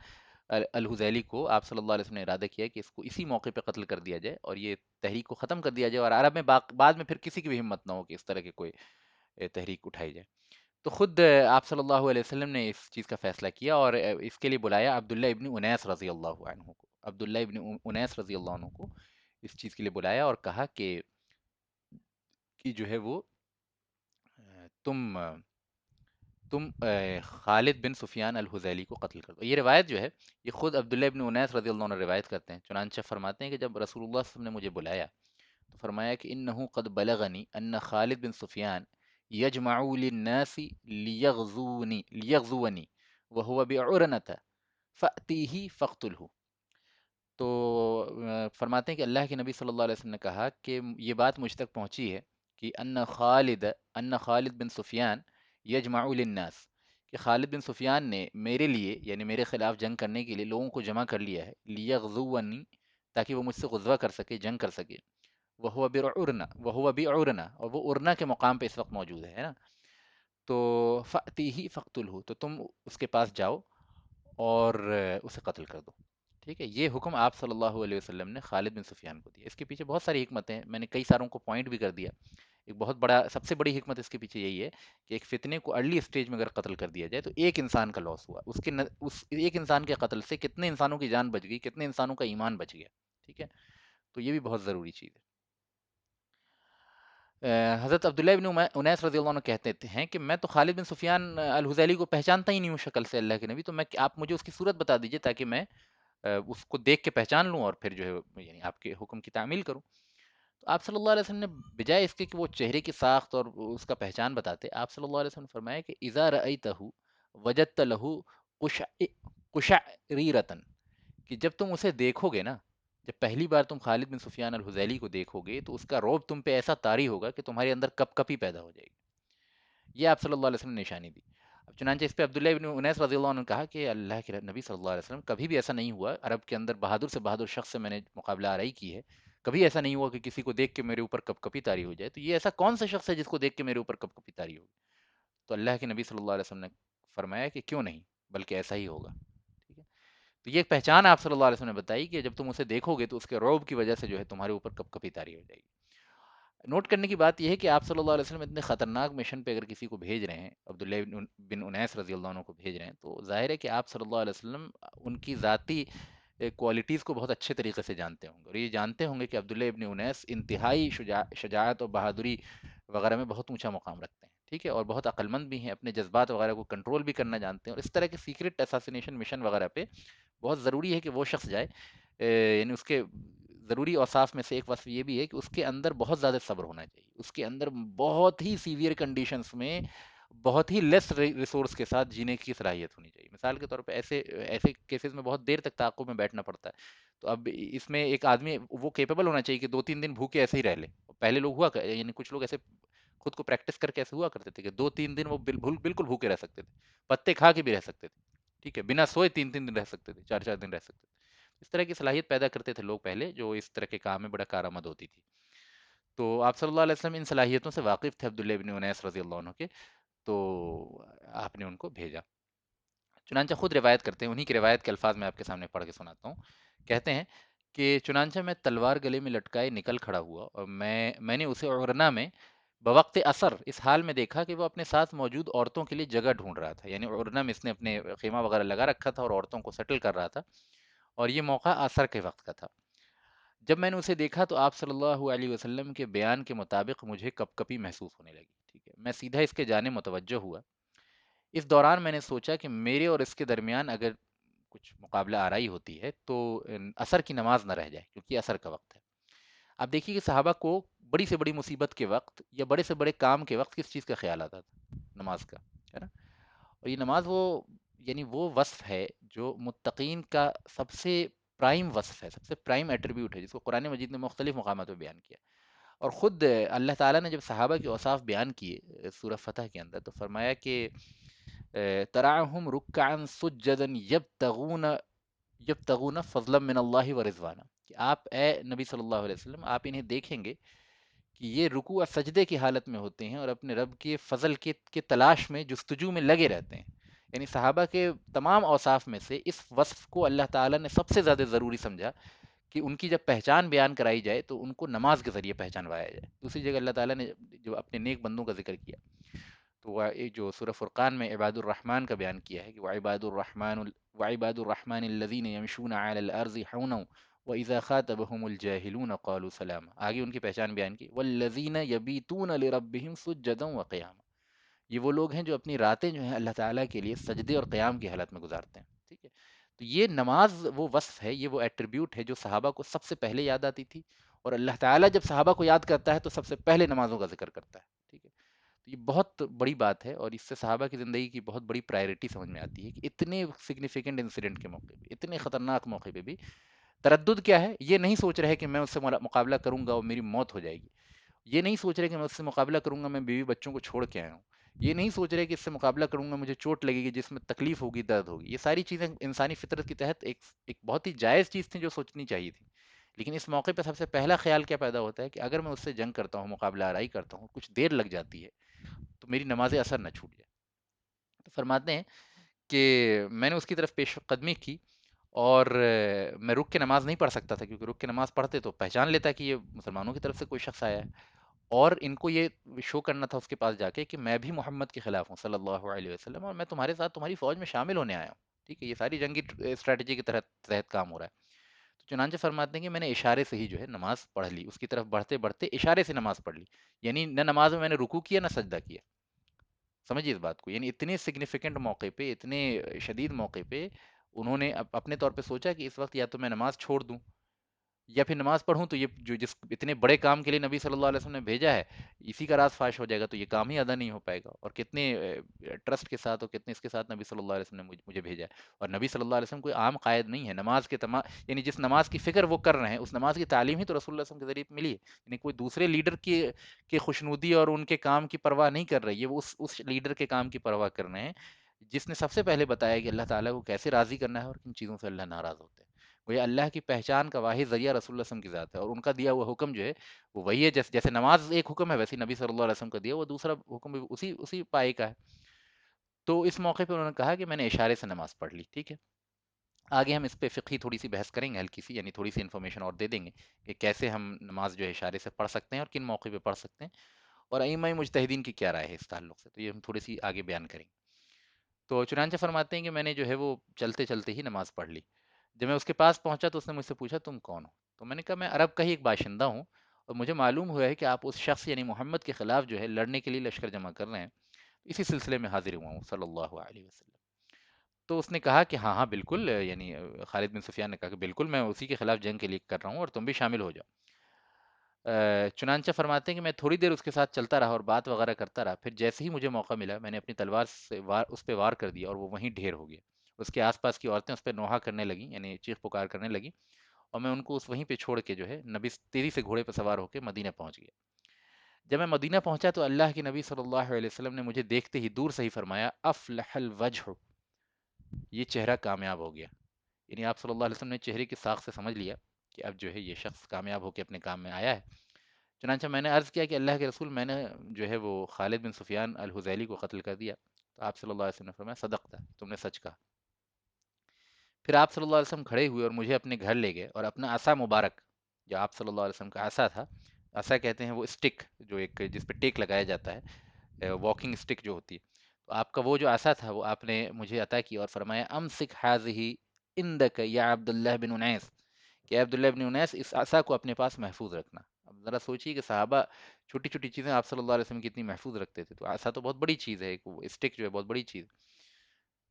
الحذیلی کو آپ صلی اللہ علیہ وسلم نے ارادہ کیا کہ اس کو اسی موقع پہ قتل کر دیا جائے اور یہ تحریک کو ختم کر دیا جائے، اور عرب میں بعد میں پھر کسی کی بھی ہمت نہ ہو کہ اس طرح کے کوئی تحریک اٹھائی جائے۔ تو خود آپ صلی اللہ علیہ وسلم نے اس چیز کا فیصلہ کیا اور اس کے لیے بلایا عبداللہ ابن انیس رضی اللہ عنہ کو، عبداللہ ابن انیس رضی اللہ عنہ کو اس چیز کے لیے بلایا اور کہا کہ جو ہے وہ تم خالد بن سفیان الحذیلی کو قتل کر دو۔ یہ روایت جو ہے یہ خود عبداللہ ابن انیس رضی اللہ عنہ روایت کرتے ہیں، چنانچہ فرماتے ہیں کہ جب رسول اللہ صلی اللہ علیہ وسلم نے مجھے بلایا تو فرمایا کہ انہو قد بلغنی ان خالد بن سفیان یجمع للناس لیغزونی وهو بعرنۃ فأتیہ فاقتلہ۔ تو فرماتے ہیں کہ اللہ کے نبی صلی اللہ علیہ وسلم نے کہا کہ یہ بات مجھ تک پہنچی ہے کہ ان خالد بن سفیان یجمع للناس، کہ خالد بن سفیان نے میرے لیے یعنی میرے خلاف جنگ کرنے کے لیے لوگوں کو جمع کر لیا ہے، لیغزونی، تاکہ وہ مجھ سے غزوہ کر سکے، جنگ کر سکے، وہو بعرنہ اور وہ ارنا کے مقام پہ اس وقت موجود ہے نا، تو فأتیہ فاقتلہ، تو تم اس کے پاس جاؤ اور اسے قتل کر دو، ٹھیک ہے۔ یہ حکم آپ صلی اللہ علیہ وسلم نے خالد بن سفیان کو دیا۔ اس کے پیچھے بہت ساری حکمتیں ہیں، میں نے کئی ساروں کو پوائنٹ بھی کر دیا۔ ایک بہت بڑا، سب سے بڑی حکمت اس کے پیچھے یہی ہے کہ ایک فتنے کو ارلی اسٹیج میں اگر قتل کر دیا جائے تو ایک انسان کا لاس ہوا، اس ایک انسان کے قتل سے کتنے انسانوں کی جان بچ گئی، کتنے انسانوں کا ایمان بچ گیا، ٹھیک ہے۔ تو یہ بھی بہت ضروری چیز ہے۔ حضرت عبداللہ بن انیس رضی اللہ عنہ کہتے ہیں کہ میں تو خالد بن سفیان الحذیلی کو پہچانتا ہی نہیں ہوں شکل سے، اللہ کے نبی، تو آپ مجھے اس کی صورت بتا دیجئے تاکہ میں اس کو دیکھ کے پہچان لوں اور پھر جو ہے یعنی آپ کے حکم کی تعمیل کروں۔ تو آپ صلی اللہ علیہ وسلم نے بجائے اس کے کہ وہ چہرے کی ساخت اور اس کا پہچان بتاتے، آپ صلی اللہ علیہ وسلم نے فرمایا کہ اذا رأیتہ وجدت لہ قشعریرۃ، کہ جب تم اسے دیکھو گے نا، جب پہلی بار تم خالد بن سفیان الحذیلی کو دیکھو گے تو اس کا رعب تم پہ ایسا طاری ہوگا کہ تمہارے اندر کپ کپی پیدا ہو جائے گی. یہ آپ صلی اللہ علیہ وسلم نے نشانی دی. اب چنانچہ اس پہ عبداللہ ابن انیس رضی اللہ عنہ نے کہا کہ اللہ کے نبی صلی اللہ علیہ وسلم کبھی بھی ایسا نہیں ہوا، عرب کے اندر بہادر سے بہادر شخص سے میں نے مقابلہ آرائی کی ہے، کبھی ایسا نہیں ہوا کہ کسی کو دیکھ کے میرے اوپر کپ کپی طاری ہو جائے، تو یہ ایسا کون سا شخص ہے جس کو دیکھ کے میرے اوپر کپ کپی طاری ہوگی؟ تو اللہ کے نبی صلی اللہ علیہ وسلم نے فرمایا کہ کیوں نہیں، بلکہ ایسا ہی ہوگا. ٹھیک ہے. تو یہ ایک پہچان آپ صلی اللہ علیہ وسلم نے بتائی کہ جب تم اسے دیکھو گے تو اس کے رعب کی وجہ سے جو ہے تمہارے اوپر کپ کپی طاری ہو جائے گی. نوٹ کرنے کی بات یہ ہے کہ آپ صلی اللہ علیہ وسلم اتنے خطرناک مشن پہ اگر کسی کو بھیج رہے ہیں، عبداللہ بن انیس رضی اللہ عنہ کو بھیج رہے ہیں، تو ظاہر ہے کہ آپ صلی اللہ علیہ وسلم ان کی ذاتی کوالٹیز کو بہت اچھے طریقے سے جانتے ہوں گے، اور یہ جانتے ہوں گے کہ عبداللہ ابن انیس انتہائی شجاعت اور بہادری وغیرہ میں بہت اونچا مقام رکھتے ہیں. ٹھیک ہے. اور بہت عقل مند بھی ہیں، اپنے جذبات وغیرہ کو کنٹرول بھی کرنا جانتے ہیں، اور اس طرح کے سیکرٹ اساسینیشن مشن وغیرہ پہ بہت ضروری ہے کہ وہ شخص جائے. یعنی اس کے ضروری اوصاف میں سے ایک وصف یہ بھی ہے کہ اس کے اندر بہت زیادہ صبر ہونا چاہیے، اس کے اندر بہت ہی سیویئر کنڈیشنز میں بہت ہی لیس ریسورس کے ساتھ جینے کی صلاحیت ہونی چاہیے. مثال کے طور پہ ایسے ایسے کیسز میں بہت دیر تک تعاقب میں بیٹھنا پڑتا ہے. تو اب اس میں ایک آدمی وہ کیپیبل ہونا چاہیے کہ 2-3 دن بھوکے ایسے ہی رہ لے. پہلے لوگ یعنی کچھ لوگ ایسے خود کو پریکٹس کر کے ایسے ہوا کرتے تھے کہ 2-3 دن وہ بالکل بھوکے رہ سکتے تھے، پتے کھا کے بھی رہ سکتے تھے. ٹھیک ہے. بنا سوئے 3-3 دن رہ سکتے تھے، 4-4 دن رہ سکتے تھے. اس طرح کی صلاحیت پیدا کرتے تھے لوگ پہلے، جو اس طرح کے کام میں بڑا کارآمد ہوتی تھی. تو آپ صلی اللہ علیہ وسلم ان صلاحیتوں سے واقف تھے عبداللہ ابن انیس رضی اللہ عنہ کے، تو آپ نے ان کو بھیجا. چنانچہ خود روایت کرتے ہیں، انہی کی روایت کے الفاظ میں آپ کے سامنے پڑھ کے سناتا ہوں. کہتے ہیں کہ چنانچہ میں تلوار گلے میں لٹکائے نکل کھڑا ہوا، اور میں نے اسے عرنا میں بوقت اثر اس حال میں دیکھا کہ وہ اپنے ساتھ موجود عورتوں کے لیے جگہ ڈھونڈ رہا تھا. یعنی عرنا میں اس نے اپنے خیمہ وغیرہ لگا رکھا تھا اور عورتوں کو سیٹل کر رہا تھا، اور یہ موقع عصر کے وقت کا تھا. جب میں نے اسے دیکھا تو آپ صلی اللہ علیہ وسلم کے بیان کے مطابق مجھے کپ کپی محسوس ہونے لگی. ٹھیک ہے. میں سیدھا اس کے جانب متوجہ ہوا. اس دوران میں نے سوچا کہ میرے اور اس کے درمیان اگر کچھ مقابلہ آرائی ہوتی ہے تو عصر کی نماز نہ رہ جائے، کیونکہ عصر کا وقت ہے. آپ دیکھیے کہ صحابہ کو بڑی سے بڑی مصیبت کے وقت یا بڑے سے بڑے کام کے وقت کس چیز کا خیال آتا تھا؟ نماز کا، ہے نا. اور یہ نماز یعنی وہ وصف ہے جو متقین کا سب سے پرائم وصف ہے، سب سے پرائم ایٹریبیوٹ ہے، جس کو قرآن مجید نے مختلف مقامات پہ بیان کیا. اور خود اللہ تعالیٰ نے جب صحابہ کے اوصاف بیان کیے سورہ فتح کے اندر، تو فرمایا کہ تراہم رکعا سجدا یبتغون فضلا من اللہ ورضوانا، کہ آپ اے نبی صلی اللہ علیہ وسلم آپ انہیں دیکھیں گے کہ یہ رکوع اور سجدے کی حالت میں ہوتے ہیں اور اپنے رب کے فضل کے تلاش میں جستجو میں لگے رہتے ہیں. یعنی صحابہ کے تمام اوصاف میں سے اس وصف کو اللہ تعالیٰ نے سب سے زیادہ ضروری سمجھا کہ ان کی جب پہچان بیان کرائی جائے تو ان کو نماز کے ذریعے پہچانوایا جائے. دوسری جگہ اللہ تعالیٰ نے جو اپنے نیک بندوں کا ذکر کیا، تو جو سورہ فرقان میں عباد الرحمن کا بیان کیا ہے کہ وعباد الرحمن الذین یمشون علی الارض حونا وَإِذَا خَاطَبَهُمُ الْجَاهِلُونَ قَالُوا سَلَامًا. آگے ان کی پہچان بیان کی، وَالَّذِينَ يَبِيتُونَ لِرَبِّهِمْ سُجَّدًا وَقِيَامًا. یہ وہ لوگ ہیں جو اپنی راتیں جو ہیں اللہ تعالیٰ کے لیے سجدے اور قیام کی حالت میں گزارتے ہیں. ٹھیک ہے. تو یہ نماز وہ وصف ہے، یہ وہ ایٹریبیوٹ ہے جو صحابہ کو سب سے پہلے یاد آتی تھی، اور اللہ تعالیٰ جب صحابہ کو یاد کرتا ہے تو سب سے پہلے نمازوں کا ذکر کرتا ہے. ٹھیک ہے. تو یہ بہت بڑی بات ہے، اور اس سے صحابہ کی زندگی کی بہت بڑی پرائرٹی سمجھ میں آتی ہے کہ اتنے سگنیفیکنٹ انسیڈنٹ کے موقع پہ، اتنے خطرناک موقع پہ بھی تردد کیا ہے؟ یہ نہیں سوچ رہے کہ میں اس سے مقابلہ کروں گا اور میری موت ہو جائے گی. یہ نہیں سوچ رہے کہ میں اس سے مقابلہ کروں گا میں بیوی بچوں کو چھوڑ کے آیا ہوں. یہ نہیں سوچ رہے کہ اس سے مقابلہ کروں گا مجھے چوٹ لگے گی، جس میں تکلیف ہوگی، درد ہوگی. یہ ساری چیزیں انسانی فطرت کے تحت ایک بہت ہی جائز چیز تھی جو سوچنی چاہیے تھی. لیکن اس موقع پہ سب سے پہلا خیال کیا پیدا ہوتا ہے کہ اگر میں اس سے جنگ کرتا ہوں، مقابلہ آرائی کرتا ہوں، کچھ دیر لگ جاتی ہے تو میری نماز اثر نہ چھوٹ جائے. تو فرماتے ہیں کہ میں نے اس کی طرف پیش قدمی کی، اور میں رک کے نماز نہیں پڑھ سکتا تھا، کیونکہ رک کے نماز پڑھتے تو پہچان لیتا کہ یہ مسلمانوں کی طرف سے کوئی شخص آیا ہے، اور ان کو یہ شو کرنا تھا اس کے پاس جا کے کہ میں بھی محمد کے خلاف ہوں صلی اللہ علیہ وسلم، اور میں تمہارے ساتھ تمہاری فوج میں شامل ہونے آیا ہوں. ٹھیک ہے. یہ ساری جنگی اسٹریٹجی کے تحت کام ہو رہا ہے. تو چنانچہ فرماتے ہیں کہ میں نے اشارے سے ہی جو ہے نماز پڑھ لی، اس کی طرف بڑھتے بڑھتے اشارے سے نماز پڑھ لی. یعنی نہ نماز میں نے رکوع کیا نہ سجدہ کیا. سمجھیے اس بات کو. یعنی اتنے سگنیفیکنٹ موقع پہ، اتنے شدید موقع پہ انہوں نے اپنے طور پہ سوچا کہ اس وقت یا تو میں نماز چھوڑ دوں یا پھر نماز پڑھوں تو یہ جو جس اتنے بڑے کام کے لیے نبی صلی اللہ علیہ وسلم نے بھیجا ہے، اسی کا راز فاش ہو جائے گا تو یہ کام ہی ادا نہیں ہو پائے گا، اور کتنے ٹرسٹ کے ساتھ اور کتنے اس کے ساتھ نبی صلی اللہ علیہ وسلم نے مجھے بھیجا ہے، اور نبی صلی اللہ علیہ وسلم کوئی عام قائد نہیں ہے، نماز کے تمام یعنی جس نماز کی فکر وہ کر رہے ہیں اس نماز کی تعلیم ہی تو رسول اللہ صلی اللہ علیہ وسلم کے ذریعے ملی ہے، یعنی کوئی دوسرے لیڈر کی خوشنودی اور ان کے کام کی پرواہ نہیں کر رہی ہے، وہ اس لیڈر کے کام کی پرواہ کر رہے ہیں جس نے سب سے پہلے بتایا کہ اللہ تعالیٰ کو کیسے راضی کرنا ہے اور کن چیزوں سے اللہ ناراض ہوتے ہیں۔ وہ یہ اللہ کی پہچان کا واحد ذریعہ رسول اللہ صلی اللہ علیہ وسلم کی ذات ہے، اور ان کا دیا ہوا حکم جو ہے وہ وہی ہے، جیسے نماز ایک حکم ہے ویسے نبی صلی اللہ علیہ وسلم کا دیا وہ دوسرا حکم بھی اسی پائے کا ہے۔ تو اس موقع پہ انہوں نے کہا کہ میں نے اشارے سے نماز پڑھ لی، ٹھیک ہے۔ آگے ہم اس پہ فقہی تھوڑی سی بحث کریں گے، ہلکی سی، یعنی تھوڑی سی انفارمیشن اور دے دیں گے کہ کیسے ہم نماز جو ہے اشارے سے پڑھ سکتے ہیں اور کن موقع پہ پڑھ سکتے ہیں، اور ائمہ مجتہدین کی کیا رائے ہے اس تعلق سے، تو یہ ہم تھوڑی سی آگے بیان کریں گے۔ تو چنانچہ فرماتے ہیں کہ میں نے جو ہے وہ چلتے چلتے ہی نماز پڑھ لی۔ جب میں اس کے پاس پہنچا تو اس نے مجھ سے پوچھا تم کون ہو؟ تو میں نے کہا میں عرب کا ہی ایک باشندہ ہوں، اور مجھے معلوم ہوا ہے کہ آپ اس شخص یعنی محمد کے خلاف جو ہے لڑنے کے لیے لشکر جمع کر رہے ہیں، اسی سلسلے میں حاضر ہوا ہوں صلی اللہ علیہ وسلم۔ تو اس نے کہا کہ ہاں ہاں بالکل، یعنی خالد بن سفیان نے کہا کہ بالکل میں اسی کے خلاف جنگ کے لیے کر رہا ہوں اور تم بھی شامل ہو جاؤ۔ چنانچہ فرماتے ہیں کہ میں تھوڑی دیر اس کے ساتھ چلتا رہا اور بات وغیرہ کرتا رہا، پھر جیسے ہی مجھے موقع ملا میں نے اپنی تلوار سے اس پہ وار کر دیا اور وہ وہیں ڈھیر ہو گیا۔ اس کے آس پاس کی عورتیں اس پہ نوحہ کرنے لگیں، یعنی چیخ پکار کرنے لگیں، اور میں ان کو اس وہیں پہ چھوڑ کے جو ہے نبی تیزی سے گھوڑے پہ سوار ہو کے مدینہ پہنچ گیا۔ جب میں مدینہ پہنچا تو اللہ کے نبی صلی اللہ علیہ وسلم نے مجھے دیکھتے ہی دور سے ہی فرمایا افلح الوجہ، یہ چہرہ کامیاب ہو گیا، یعنی آپ صلی اللہ علیہ وسلم نے چہرے کی ساخت سے سمجھ لیا کہ اب جو ہے یہ شخص کامیاب ہو کے اپنے کام میں آیا ہے۔ چنانچہ میں نے عرض کیا کہ اللہ کے رسول، میں نے جو ہے وہ خالد بن سفیان الحذیلی کو قتل کر دیا۔ تو آپ صلی اللہ علیہ وسلم نے فرمایا صدقتا، تم نے سچ کہا۔ پھر آپ صلی اللہ علیہ وسلم کھڑے ہوئے اور مجھے اپنے گھر لے گئے اور اپنا عصا مبارک، جو آپ صلی اللہ علیہ وسلم کا عصا تھا، عصا کہتے ہیں وہ اسٹک جو ایک جس پہ ٹیک لگایا جاتا ہے، واکنگ اسٹک جو ہوتی ہے، تو آپ کا وہ جو عصا تھا وہ آپ نے مجھے عطا کیا اور فرمایا امسک حاذہ عندک یا عبداللہ بن انیس، کہ عبداللہ ابن انیس اس عصا کو اپنے پاس محفوظ رکھنا۔ اب ذرا سوچیے کہ صحابہ چھوٹی چھوٹی چیزیں آپ صلی اللہ علیہ وسلم کی اتنی محفوظ رکھتے تھے، تو عصا تو بہت بڑی چیز ہے، ایک اسٹک جو ہے بہت بڑی چیز۔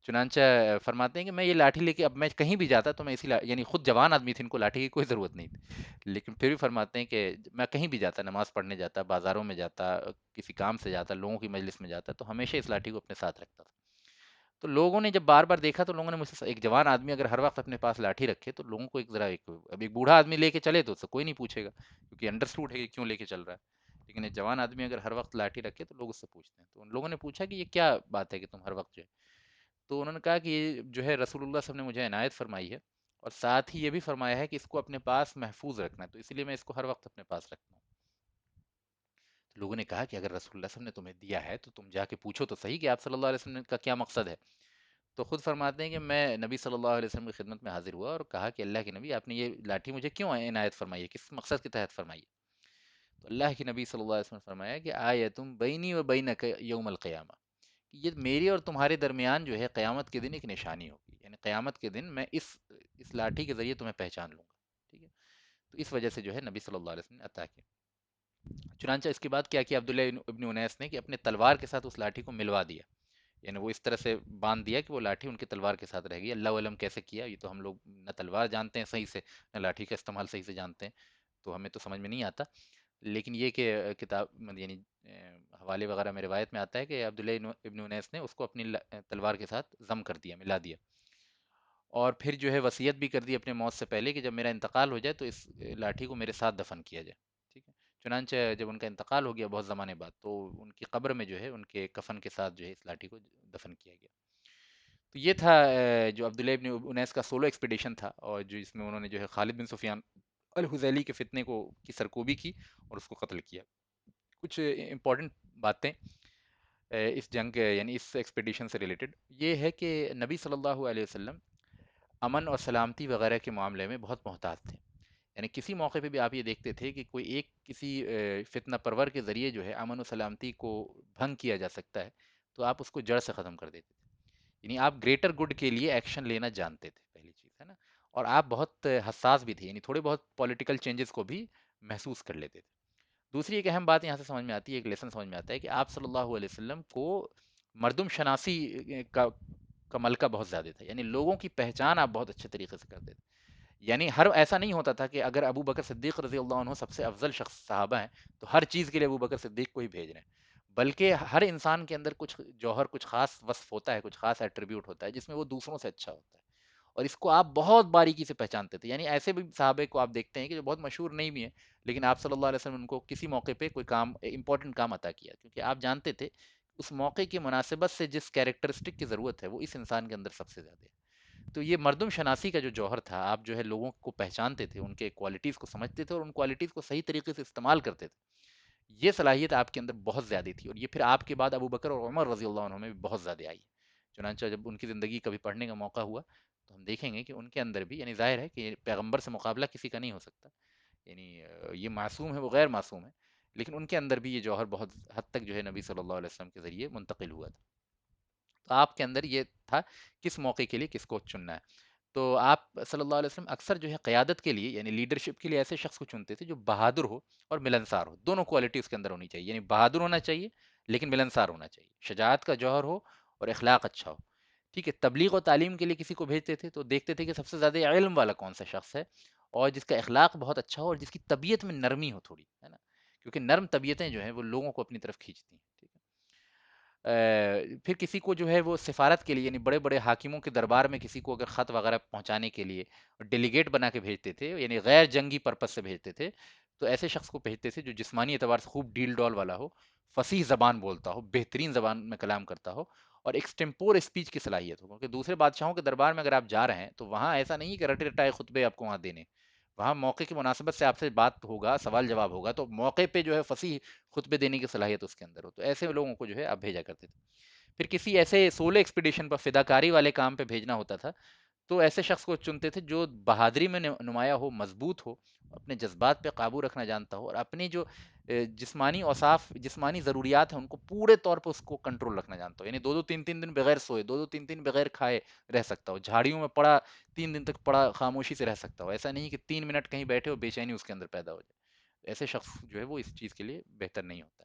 چنانچہ فرماتے ہیں کہ میں یہ لاٹھی لے کے اب میں کہیں بھی جاتا تو میں یعنی خود جوان آدمی تھے، ان کو لاٹھی کی کوئی ضرورت نہیں تھی، لیکن پھر بھی فرماتے ہیں کہ میں کہیں بھی جاتا، نماز پڑھنے جاتا، بازاروں میں جاتا، کسی کام سے جاتا، لوگوں کی مجلس میں جاتا، تو ہمیشہ اس لاٹھی کو اپنے ساتھ رکھتا تھا۔ تو لوگوں نے جب بار بار دیکھا تو لوگوں نے مجھ سے، ایک جوان آدمی اگر ہر وقت اپنے پاس لاٹھی رکھے تو لوگوں کو ایک ذرا اب ایک بوڑھا آدمی لے کے چلے تو اس سے کوئی نہیں پوچھے گا، کیونکہ انڈرسٹوڈ ہے کہ کیوں لے کے چل رہا ہے، لیکن ایک جوان آدمی اگر ہر وقت لاٹھی رکھے تو لوگ اس سے پوچھتے ہیں۔ تو ان لوگوں نے پوچھا کہ یہ کیا بات ہے کہ تم ہر وقت جو ہے، تو انہوں نے کہا کہ یہ جو ہے رسول اللہ صلی اللہ علیہ وسلم نے مجھے عنایت فرمائی ہے، اور ساتھ ہی یہ بھی فرمایا ہے کہ اس کو اپنے پاس محفوظ رکھنا ہے، تو اس لیے میں اس کو ہر وقت اپنے پاس رکھتا ہوں۔ تو لوگوں نے کہا کہ اگر رسول اللہ صلی اللہ علیہ وسلم نے تمہیں دیا ہے تو تم جا کے پوچھو تو صحیح کہ آپ صلی اللہ علیہ وسلم کا کیا مقصد ہے۔ تو خود فرماتے ہیں کہ میں نبی صلی اللہ علیہ وسلم کی خدمت میں حاضر ہوا اور کہا کہ اللہ کے نبی آپ نے یہ لاٹھی مجھے کیوں عنایت فرمائی ہے، کس مقصد کے تحت فرمائی ہے؟ تو اللہ کے نبی صلی اللہ علیہ وسلم نے فرمایا کہ آیتم بینی و بینک یوم القیامہ، کہ یہ میری اور تمہارے درمیان جو ہے قیامت کے دن ایک نشانی ہوگی، یعنی قیامت کے دن میں اس لاٹھی کے ذریعے تمہیں پہچان لوں گا، ٹھیک ہے۔ تو اس وجہ سے جو ہے نبی صلی اللہ علیہ وسلم نے عطا کیا۔ چنانچہ اس کے بعد کیا کیا عبداللہ ابن انیس نے کہ اپنے تلوار کے ساتھ اس لاٹھی کو ملوا دیا، یعنی وہ اس طرح سے باندھ دیا کہ وہ لاٹھی ان کی تلوار کے ساتھ رہ گئی۔ اللہ علم کیسے کیا، یہ تو ہم لوگ نہ تلوار جانتے ہیں صحیح سے، نہ لاٹھی کا استعمال صحیح سے جانتے ہیں، تو ہمیں تو سمجھ میں نہیں آتا، لیکن یہ کہ کتاب یعنی حوالے وغیرہ میں روایت میں آتا ہے کہ عبداللہ ابن انیس نے اس کو اپنی تلوار کے ساتھ ضم کر دیا، ملا دیا، اور پھر جو ہے وصیت بھی کر دی اپنے موت سے پہلے کہ جب میرا انتقال ہو جائے تو اس لاٹھی کو میرے ساتھ دفن کیا جائے، ٹھیک ہے۔ چنانچہ جب ان کا انتقال ہو گیا بہت زمانے بعد تو ان کی قبر میں جو ہے ان کے کفن کے ساتھ جو ہے اس لاٹھی کو دفن کیا گیا۔ تو یہ تھا جو عبداللہ ابن انیس کا سولو ایکسپیڈیشن تھا، اور جو اس میں انہوں نے جو ہے خالد بن سفیان الحذیلی کے فتنے کی سرکوبی کی اور اس کو قتل کیا۔ کچھ امپورٹنٹ باتیں اس جنگ یعنی اس ایکسپیڈیشن سے ریلیٹڈ یہ ہے کہ نبی صلی اللہ علیہ وسلم امن اور سلامتی وغیرہ کے معاملے میں بہت محتاط تھے، یعنی کسی موقع پہ بھی آپ یہ دیکھتے تھے کہ کوئی ایک کسی فتنہ پرور کے ذریعے جو ہے امن و سلامتی کو بھنگ کیا جا سکتا ہے تو آپ اس کو جڑ سے ختم کر دیتے تھے، یعنی آپ گریٹر گڈ کے لیے ایکشن لینا جانتے تھے، پہلی چیز ہے نا، اور آپ بہت حساس بھی تھے، یعنی تھوڑے بہت پولیٹیکل چینجز کو بھی محسوس کر لیتے تھے۔ دوسری ایک اہم بات یہاں سے سمجھ میں آتی ہے، ایک لیسن سمجھ میں آتا ہے کہ آپ صلی اللہ علیہ وسلم کو مردم شناسی کا ملکہ بہت زیادہ تھا، یعنی لوگوں کی پہچان آپ بہت اچھے طریقے سے کرتے تھے، یعنی ہر ایسا نہیں ہوتا تھا کہ اگر ابو بکر صدیق رضی اللہ عنہ سب سے افضل شخص صحابہ ہیں تو ہر چیز کے لیے ابو بکر صدیق کو ہی بھیج رہے ہیں، بلکہ ہر انسان کے اندر کچھ جوہر، کچھ خاص وصف ہوتا ہے، کچھ خاص ایٹریبیوٹ ہوتا ہے جس میں وہ دوسروں سے اچھا ہوتا ہے، اور اس کو آپ بہت باریکی سے پہچانتے تھے. یعنی ایسے بھی صحابہ کو آپ دیکھتے ہیں کہ جو بہت مشہور نہیں بھی ہیں، لیکن آپ صلی اللہ علیہ وسلم نے ان کو کسی موقع پہ کوئی کام، امپورٹنٹ کام عطا کیا، کیونکہ آپ جانتے تھے اس موقع کی مناسبت سے جس کیریکٹرسٹک کی ضرورت ہے وہ اس انسان کے اندر سب سے زیادہ ہے. تو یہ مردم شناسی کا جو جوہر تھا، آپ جو ہے لوگوں کو پہچانتے تھے، ان کے کوالٹیز کو سمجھتے تھے اور ان کوالٹیز کو صحیح طریقے سے استعمال کرتے تھے. یہ صلاحیت آپ کے اندر بہت زیادہ تھی، اور یہ پھر آپ کے بعد ابو بکر اور عمر رضی اللہ عنہ میں بھی بہت زیادہ آئی. چنانچہ جب ان کی زندگی کبھی پڑھنے کا موقع ہوا تو ہم دیکھیں گے کہ ان کے اندر بھی، یعنی ظاہر ہے کہ پیغمبر سے مقابلہ کسی کا نہیں ہو سکتا، یعنی یہ معصوم ہے، وہ غیر معصوم ہے، لیکن ان کے اندر بھی یہ جوہر بہت حد تک جو ہے نبی صلی اللہ علیہ وسلم کے ذریعے منتقل ہوا تھا. تو آپ کے اندر یہ تھا کس موقع کے لیے کس کو چننا ہے. تو آپ صلی اللہ علیہ وسلم اکثر جو ہے قیادت کے لیے، یعنی لیڈرشپ کے لیے ایسے شخص کو چنتے تھے جو بہادر ہو اور ملنسار ہو. دونوں کوالٹی اس کے اندر ہونی چاہیے، یعنی بہادر ہونا چاہیے لیکن ملنسار ہونا چاہیے، شجاعت کا جوہر ہو اور اخلاق اچھا ہو. ٹھیک ہے. تبلیغ و تعلیم کے لیے کسی کو بھیجتے تھے تو دیکھتے تھے کہ سب سے زیادہ علم والا کون سا شخص ہے اور جس کا اخلاق بہت اچھا ہو اور جس کی طبیعت میں نرمی ہو تھوڑی، ہے نا، کیونکہ نرم طبیعتیں جو ہیں وہ لوگوں کو اپنی طرف کھینچتی ہیں. ٹھیک ہے. پھر کسی کو جو ہے وہ سفارت کے لیے، یعنی بڑے بڑے حاکموں کے دربار میں کسی کو اگر خط وغیرہ پہنچانے کے لیے ڈیلیگیٹ بنا کے بھیجتے تھے، یعنی غیر جنگی پرپس سے بھیجتے تھے، تو ایسے شخص کو بھیجتے تھے جو جسمانی اعتبار سے خوب ڈیل ڈول والا ہو، فصیح زبان بولتا ہو، بہترین زبان میں کلام کرتا ہو اور ایکسٹمپور اسپیچ کی صلاحیت ہو. کیونکہ دوسرے بادشاہوں کے دربار میں اگر آپ جا رہے ہیں تو وہاں ایسا نہیں کہ رٹے رٹائے خطبے آپ کو وہاں دینے، وہاں موقع کی مناسبت سے آپ سے بات ہوگا، سوال جواب ہوگا، تو موقع پہ جو ہے فصیح خطبے دینے کی صلاحیت اس کے اندر ہو. تو ایسے لوگوں کو جو ہے آپ بھیجا کرتے تھے. پھر کسی ایسے سولو ایکسپیڈیشن پر، فداکاری والے کام پہ بھیجنا ہوتا تھا تو ایسے شخص کو چنتے تھے جو بہادری میں نمایاں ہو، مضبوط ہو، اپنے جذبات پہ قابو رکھنا جانتا ہو اور اپنی جو جسمانی اوصاف، جسمانی ضروریات ہیں ان کو پورے طور پر اس کو کنٹرول رکھنا جانتا ہو. یعنی دو دو تین تین دن بغیر سوئے، دو دو تین تین بغیر کھائے رہ سکتا ہو، جھاڑیوں میں پڑا 3 دن تک پڑا خاموشی سے رہ سکتا ہو. ایسا نہیں کہ 3 منٹ کہیں بیٹھے ہو بے چینی اس کے اندر پیدا ہو جائے. ایسے شخص جو ہے وہ اس چیز کے لیے بہتر نہیں ہوتا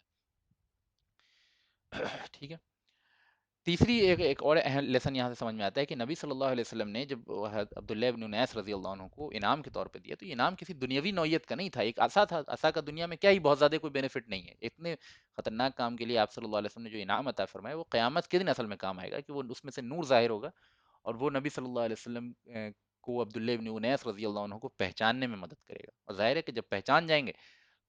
ہے. ٹھیک ہے. تیسری ایک اور اہم لیسن یہاں سے سمجھ میں آتا ہے کہ نبی صلی اللہ علیہ وسلم نے جب عبداللہ ابن انیس رضی اللہ عنہ کو انعام کے طور پہ دیا تو یہ انعام کسی دنیاوی نوعیت کا نہیں تھا، ایک عصا تھا. عصا کا دنیا میں کیا ہی بہت زیادہ کوئی بینیفٹ نہیں ہے. اتنے خطرناک کام کے لیے آپ صلی اللہ علیہ وسلم نے جو انعام عطا فرمایا وہ قیامت کے دن اصل میں کام آئے گا، کہ وہ اس میں سے نور ظاہر ہوگا اور وہ نبی صلی اللہ علیہ وسلم کو، عبداللہ ابن انیس رضی اللہ عنہ کو پہچاننے میں مدد کرے گا. اور ظاہر ہے کہ جب پہچان جائیں گے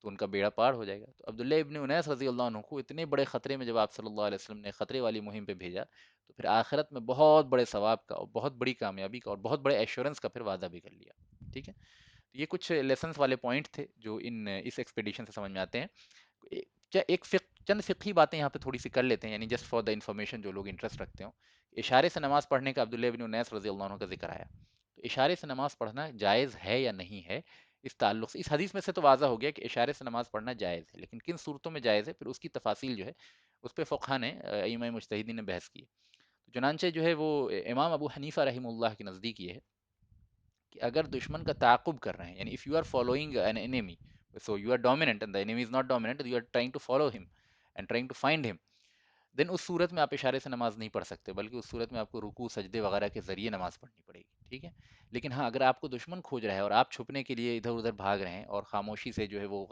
تو ان کا بیڑا پار ہو جائے گا. تو عبداللہ ابن انیس رضی اللہ عنہ کو اتنے بڑے خطرے میں جب آپ صلی اللہ علیہ وسلم نے خطرے والی مہم پہ بھیجا تو پھر آخرت میں بہت بڑے ثواب کا اور بہت بڑی کامیابی کا اور بہت بڑے ایشورنس کا پھر وعدہ بھی کر لیا. ٹھیک ہے. تو یہ کچھ لیسنس والے پوائنٹ تھے جو اس ایکسپیڈیشن سے سمجھ میں آتے ہیں. چند فقہی باتیں یہاں پہ تھوڑی سی کر لیتے ہیں، یعنی جسٹ فار دا انفارمیشن جو لوگ انٹرسٹ رکھتے ہوں. اشارے سے نماز پڑھنے کا عبداللہ ابن انیس رضی اللہ عنہ کا ذکر آیا. تو اشارے سے نماز پڑھنا جائز ہے یا نہیں ہے، اس تعلق سے اس حدیث میں سے تو واضح ہو گیا کہ اشارے سے نماز پڑھنا جائز ہے، لیکن کن صورتوں میں جائز ہے پھر اس کی تفاصیل جو ہے اس پہ فقہ نے، ائمہ مجتہدین نے بحث کی. چنانچہ جو ہے وہ امام ابو حنیفہ رحمہ اللہ کے نزدیک یہ ہے کہ اگر دشمن کا تعاقب کر رہے ہیں، یعنی if you are following an enemy, so you are dominant and the enemy is not dominant, you are trying to follow him and trying to find him, دین اس صورت میں آپ اشارے سے نماز نہیں پڑھ سکتے، بلکہ اس صورت میں آپ کو رکوع سجدے وغیرہ کے ذریعے نماز پڑھنی پڑے گی. ٹھیک ہے. لیکن ہاں، اگر آپ کو دشمن کھوج رہا ہے اور آپ چھپنے کے لیے ادھر ادھر بھاگ رہے ہیں اور خاموشی سے جو ہے وہ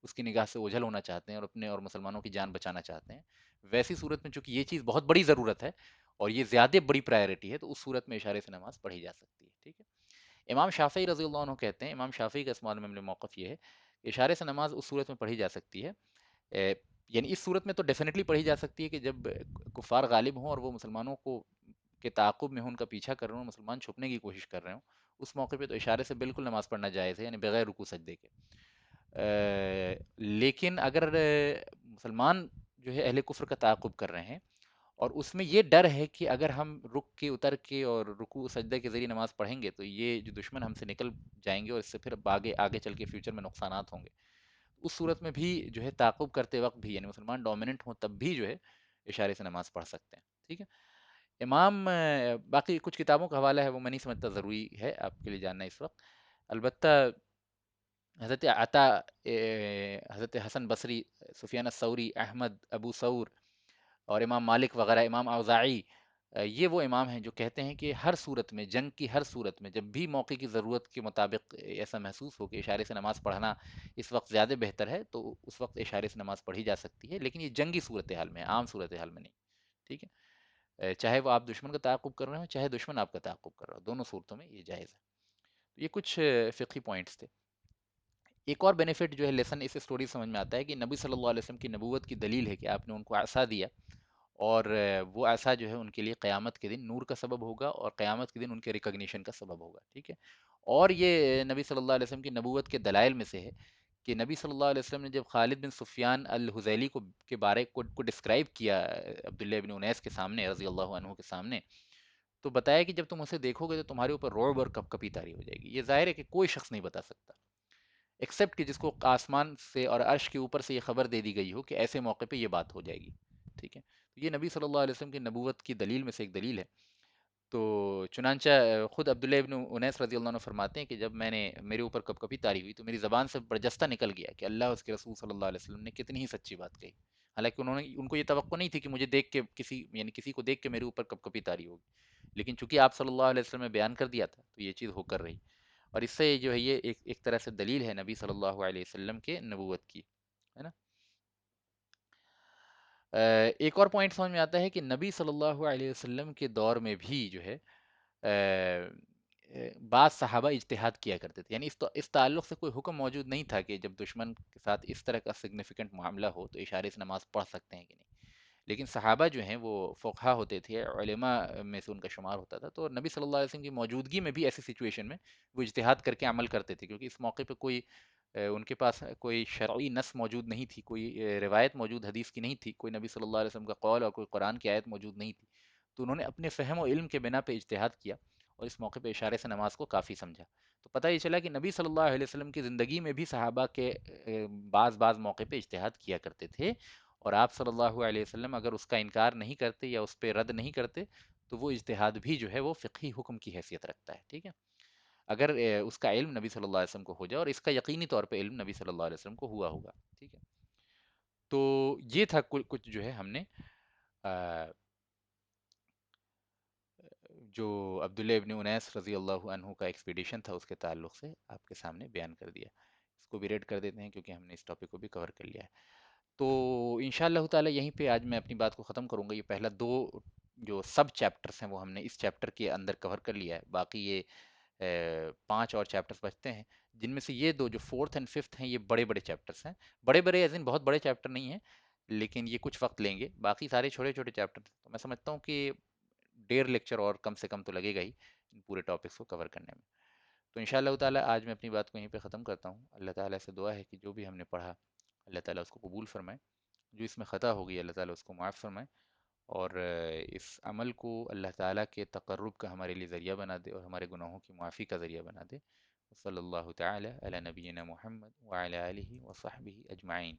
اس کی نگاہ سے اوجھل ہونا چاہتے ہیں اور اپنے اور مسلمانوں کی جان بچانا چاہتے ہیں، ویسی صورت میں چونکہ یہ چیز بہت بڑی ضرورت ہے اور یہ زیادہ بڑی پرائیورٹی ہے تو اس صورت میں اشارے سے نماز پڑھی جا سکتی ہے. ٹھیک ہے. امام شافعی رضی اللہ عنہ کہتے ہیں، امام شافعی کا اس معاملے میں موقف یہ ہے کہ اشارے سے نماز اس صورت میں پڑھی جا سکتی ہے، یعنی اس صورت میں تو ڈیفینیٹلی پڑھی جا سکتی ہے کہ جب کفار غالب ہوں اور وہ مسلمانوں کو کے تعاقب میں ہوں، ان کا پیچھا کر رہے ہوں، مسلمان چھپنے کی کوشش کر رہے ہوں، اس موقع پہ تو اشارے سے بالکل نماز پڑھنا جائز ہے، یعنی بغیر رکوع سجدے کے. لیکن اگر مسلمان جو ہے اہل کفر کا تعاقب کر رہے ہیں اور اس میں یہ ڈر ہے کہ اگر ہم رک کے اتر کے اور رکوع سجدے کے ذریعے نماز پڑھیں گے تو یہ جو دشمن ہم سے نکل جائیں گے اور اس سے پھر آگے آگے چل کے فیوچر میں نقصانات ہوں گے، اس صورت میں بھی جو ہے تعاقب کرتے وقت بھی، یعنی مسلمان ڈومیننٹ ہوں تب بھی جو ہے اشارے سے نماز پڑھ سکتے ہیں. ٹھیک ہے. باقی کچھ کتابوں کا حوالہ ہے وہ میں نہیں سمجھتا ضروری ہے آپ کے لیے جاننا اس وقت. البتہ حضرت عطا، حضرت حسن بصری، سفیان الثوری، احمد، ابو ثور اور امام مالک وغیرہ، امام اوزاعی، یہ وہ امام ہیں جو کہتے ہیں کہ ہر صورت میں، جنگ کی ہر صورت میں، جب بھی موقع کی ضرورت کے مطابق ایسا محسوس ہو کہ اشارے سے نماز پڑھنا اس وقت زیادہ بہتر ہے، تو اس وقت اشارے سے نماز پڑھی جا سکتی ہے، لیکن یہ جنگی صورتحال میں ہے، عام صورتحال میں نہیں. ٹھیک ہے. چاہے وہ آپ دشمن کا تعاقب کر رہے ہوں، چاہے دشمن آپ کا تعاقب کر رہا ہو، دونوں صورتوں میں یہ جائز ہے. یہ کچھ فقہی پوائنٹس تھے. ایک اور بینیفٹ جو ہے لیسن اس اسٹوری سمجھ میں آتا ہے کہ نبی صلی اللہ علیہ وسلم کی نبوت کی دلیل ہے کہ آپ نے ان کو عصا دیا، اور وہ عصا جو ہے ان کے لیے قیامت کے دن نور کا سبب ہوگا، اور قیامت کے دن ان کے ریکگنیشن کا سبب ہوگا. ٹھیک ہے. اور یہ نبی صلی اللہ علیہ وسلم کی نبوت کے دلائل میں سے ہے کہ نبی صلی اللہ علیہ وسلم نے جب خالد بن سفیان الحذیلی کو کے بارے کو ڈسکرائب کیا عبداللہ بن انیس کے سامنے رضی اللہ عنہ کے سامنے، تو بتایا کہ جب تم اسے دیکھو گے تو تمہارے اوپر رعب اور کپ کپی طاری ہو جائے گی. یہ ظاہر ہے کہ کوئی شخص نہیں بتا سکتا ایکسیپٹ کہ جس کو آسمان سے اور عرش کے اوپر سے یہ خبر دے دی گئی ہو کہ ایسے موقع پہ یہ بات ہو جائے گی. ٹھیک ہے. یہ نبی صلی اللہ علیہ وسلم کی نبوت کی دلیل میں سے ایک دلیل ہے. تو چنانچہ خود عبداللہ ابن انیس رضی اللہ عنہ فرماتے ہیں کہ جب میں نے میرے اوپر کپ کپی طاری ہوئی تو میری زبان سے برجستہ نکل گیا کہ اللہ اس کے رسول صلی اللہ علیہ وسلم نے کتنی ہی سچی بات کہی. حالانکہ ان کو یہ توقع نہیں تھی کہ مجھے دیکھ کے کسی کو دیکھ کے میرے اوپر کپ کپی طاری ہوگی، لیکن چونکہ آپ صلی اللہ علیہ وسلم نے بیان کر دیا تھا تو یہ چیز ہو کر رہی. اور اس سے جو ہے یہ ایک طرح سے دلیل ہے نبی صلی اللہ علیہ وسلم کے نبوت کی، ہے نا. ایک اور پوائنٹ سمجھ میں آتا ہے کہ نبی صلی اللہ علیہ وسلم کے دور میں بھی جو ہے بعض صحابہ اجتہاد کیا کرتے تھے. یعنی اس تعلق سے کوئی حکم موجود نہیں تھا کہ جب دشمن کے ساتھ اس طرح کا سگنیفیکنٹ معاملہ ہو تو اشارے سے نماز پڑھ سکتے ہیں کہ نہیں. لیکن صحابہ جو ہیں وہ فقہا ہوتے تھے، علماء میں سے ان کا شمار ہوتا تھا، تو نبی صلی اللہ علیہ وسلم کی موجودگی میں بھی ایسی سچویشن میں وہ اجتہاد کر کے عمل کرتے تھے، کیونکہ اس موقع پہ کوئی ان کے پاس کوئی شرعی نص موجود نہیں تھی، کوئی روایت موجود حدیث کی نہیں تھی، کوئی نبی صلی اللہ علیہ وسلم کا قول اور کوئی قرآن کی آیت موجود نہیں تھی. تو انہوں نے اپنے فہم و علم کے بنا پہ اجتہاد کیا اور اس موقع پہ اشارے سے نماز کو کافی سمجھا. تو پتہ یہ چلا کہ نبی صلی اللہ علیہ وسلم کی زندگی میں بھی صحابہ کے بعض موقع پہ اجتہاد کیا کرتے تھے، اور آپ صلی اللہ علیہ وسلم اگر اس کا انکار نہیں کرتے یا اس پہ رد نہیں کرتے تو وہ اجتہاد بھی جو ہے وہ فقہی حکم کی حیثیت رکھتا ہے. ٹھیک ہے. اگر اس کا علم نبی صلی اللہ علیہ وسلم کو ہو جائے، اور اس کا یقینی طور پہ علم نبی صلی اللہ علیہ وسلم کو ہوا ہوگا. ٹھیک ہے. تو یہ تھا کچھ جو ہے ہم نے جو عبداللہ ابن انیس رضی اللہ عنہ کا ایکسپیڈیشن تھا اس کے تعلق سے آپ کے سامنے بیان کر دیا. اس کو بھی ریڈ کر دیتے ہیں کیونکہ ہم نے اس ٹاپک کو بھی کور کر لیا ہے. تو انشاءاللہ تعالی یہیں پہ آج میں اپنی بات کو ختم کروں گا. یہ پہلا دو جو سب چیپٹرز ہیں وہ ہم نے اس چیپٹر کے اندر کور کر لیا ہے. باقی یہ 5 اور چیپٹرز بچتے ہیں، جن میں سے یہ دو جو فورتھ اینڈ ففتھ ہیں یہ بڑے بڑے چیپٹرز ہیں. بڑے بڑے ایز ان بہت بڑے چیپٹر نہیں ہیں، لیکن یہ کچھ وقت لیں گے. باقی سارے چھوٹے چھوٹے چیپٹر، تو میں سمجھتا ہوں کہ 1.5 لیکچر اور کم سے کم تو لگے گا ہی ان پورے ٹاپکس کو کور کرنے میں. تو انشاءاللہ تعالی آج میں اپنی بات کو یہیں پہ ختم کرتا ہوں. اللہ تعالیٰ سے دعا ہے کہ جو بھی ہم نے پڑھا اللہ تعالیٰ اس کو قبول فرمائے، جو اس میں خطا ہوگی اللہ تعالیٰ اس کو معاف فرمائے، اور اس عمل کو اللہ تعالیٰ کے تقرب کا ہمارے لیے ذریعہ بنا دے اور ہمارے گناہوں کی معافی کا ذریعہ بنا دے. صلی اللہ تعالی علی نبینا محمد وعلی آلہ وصحبہ اجمعین.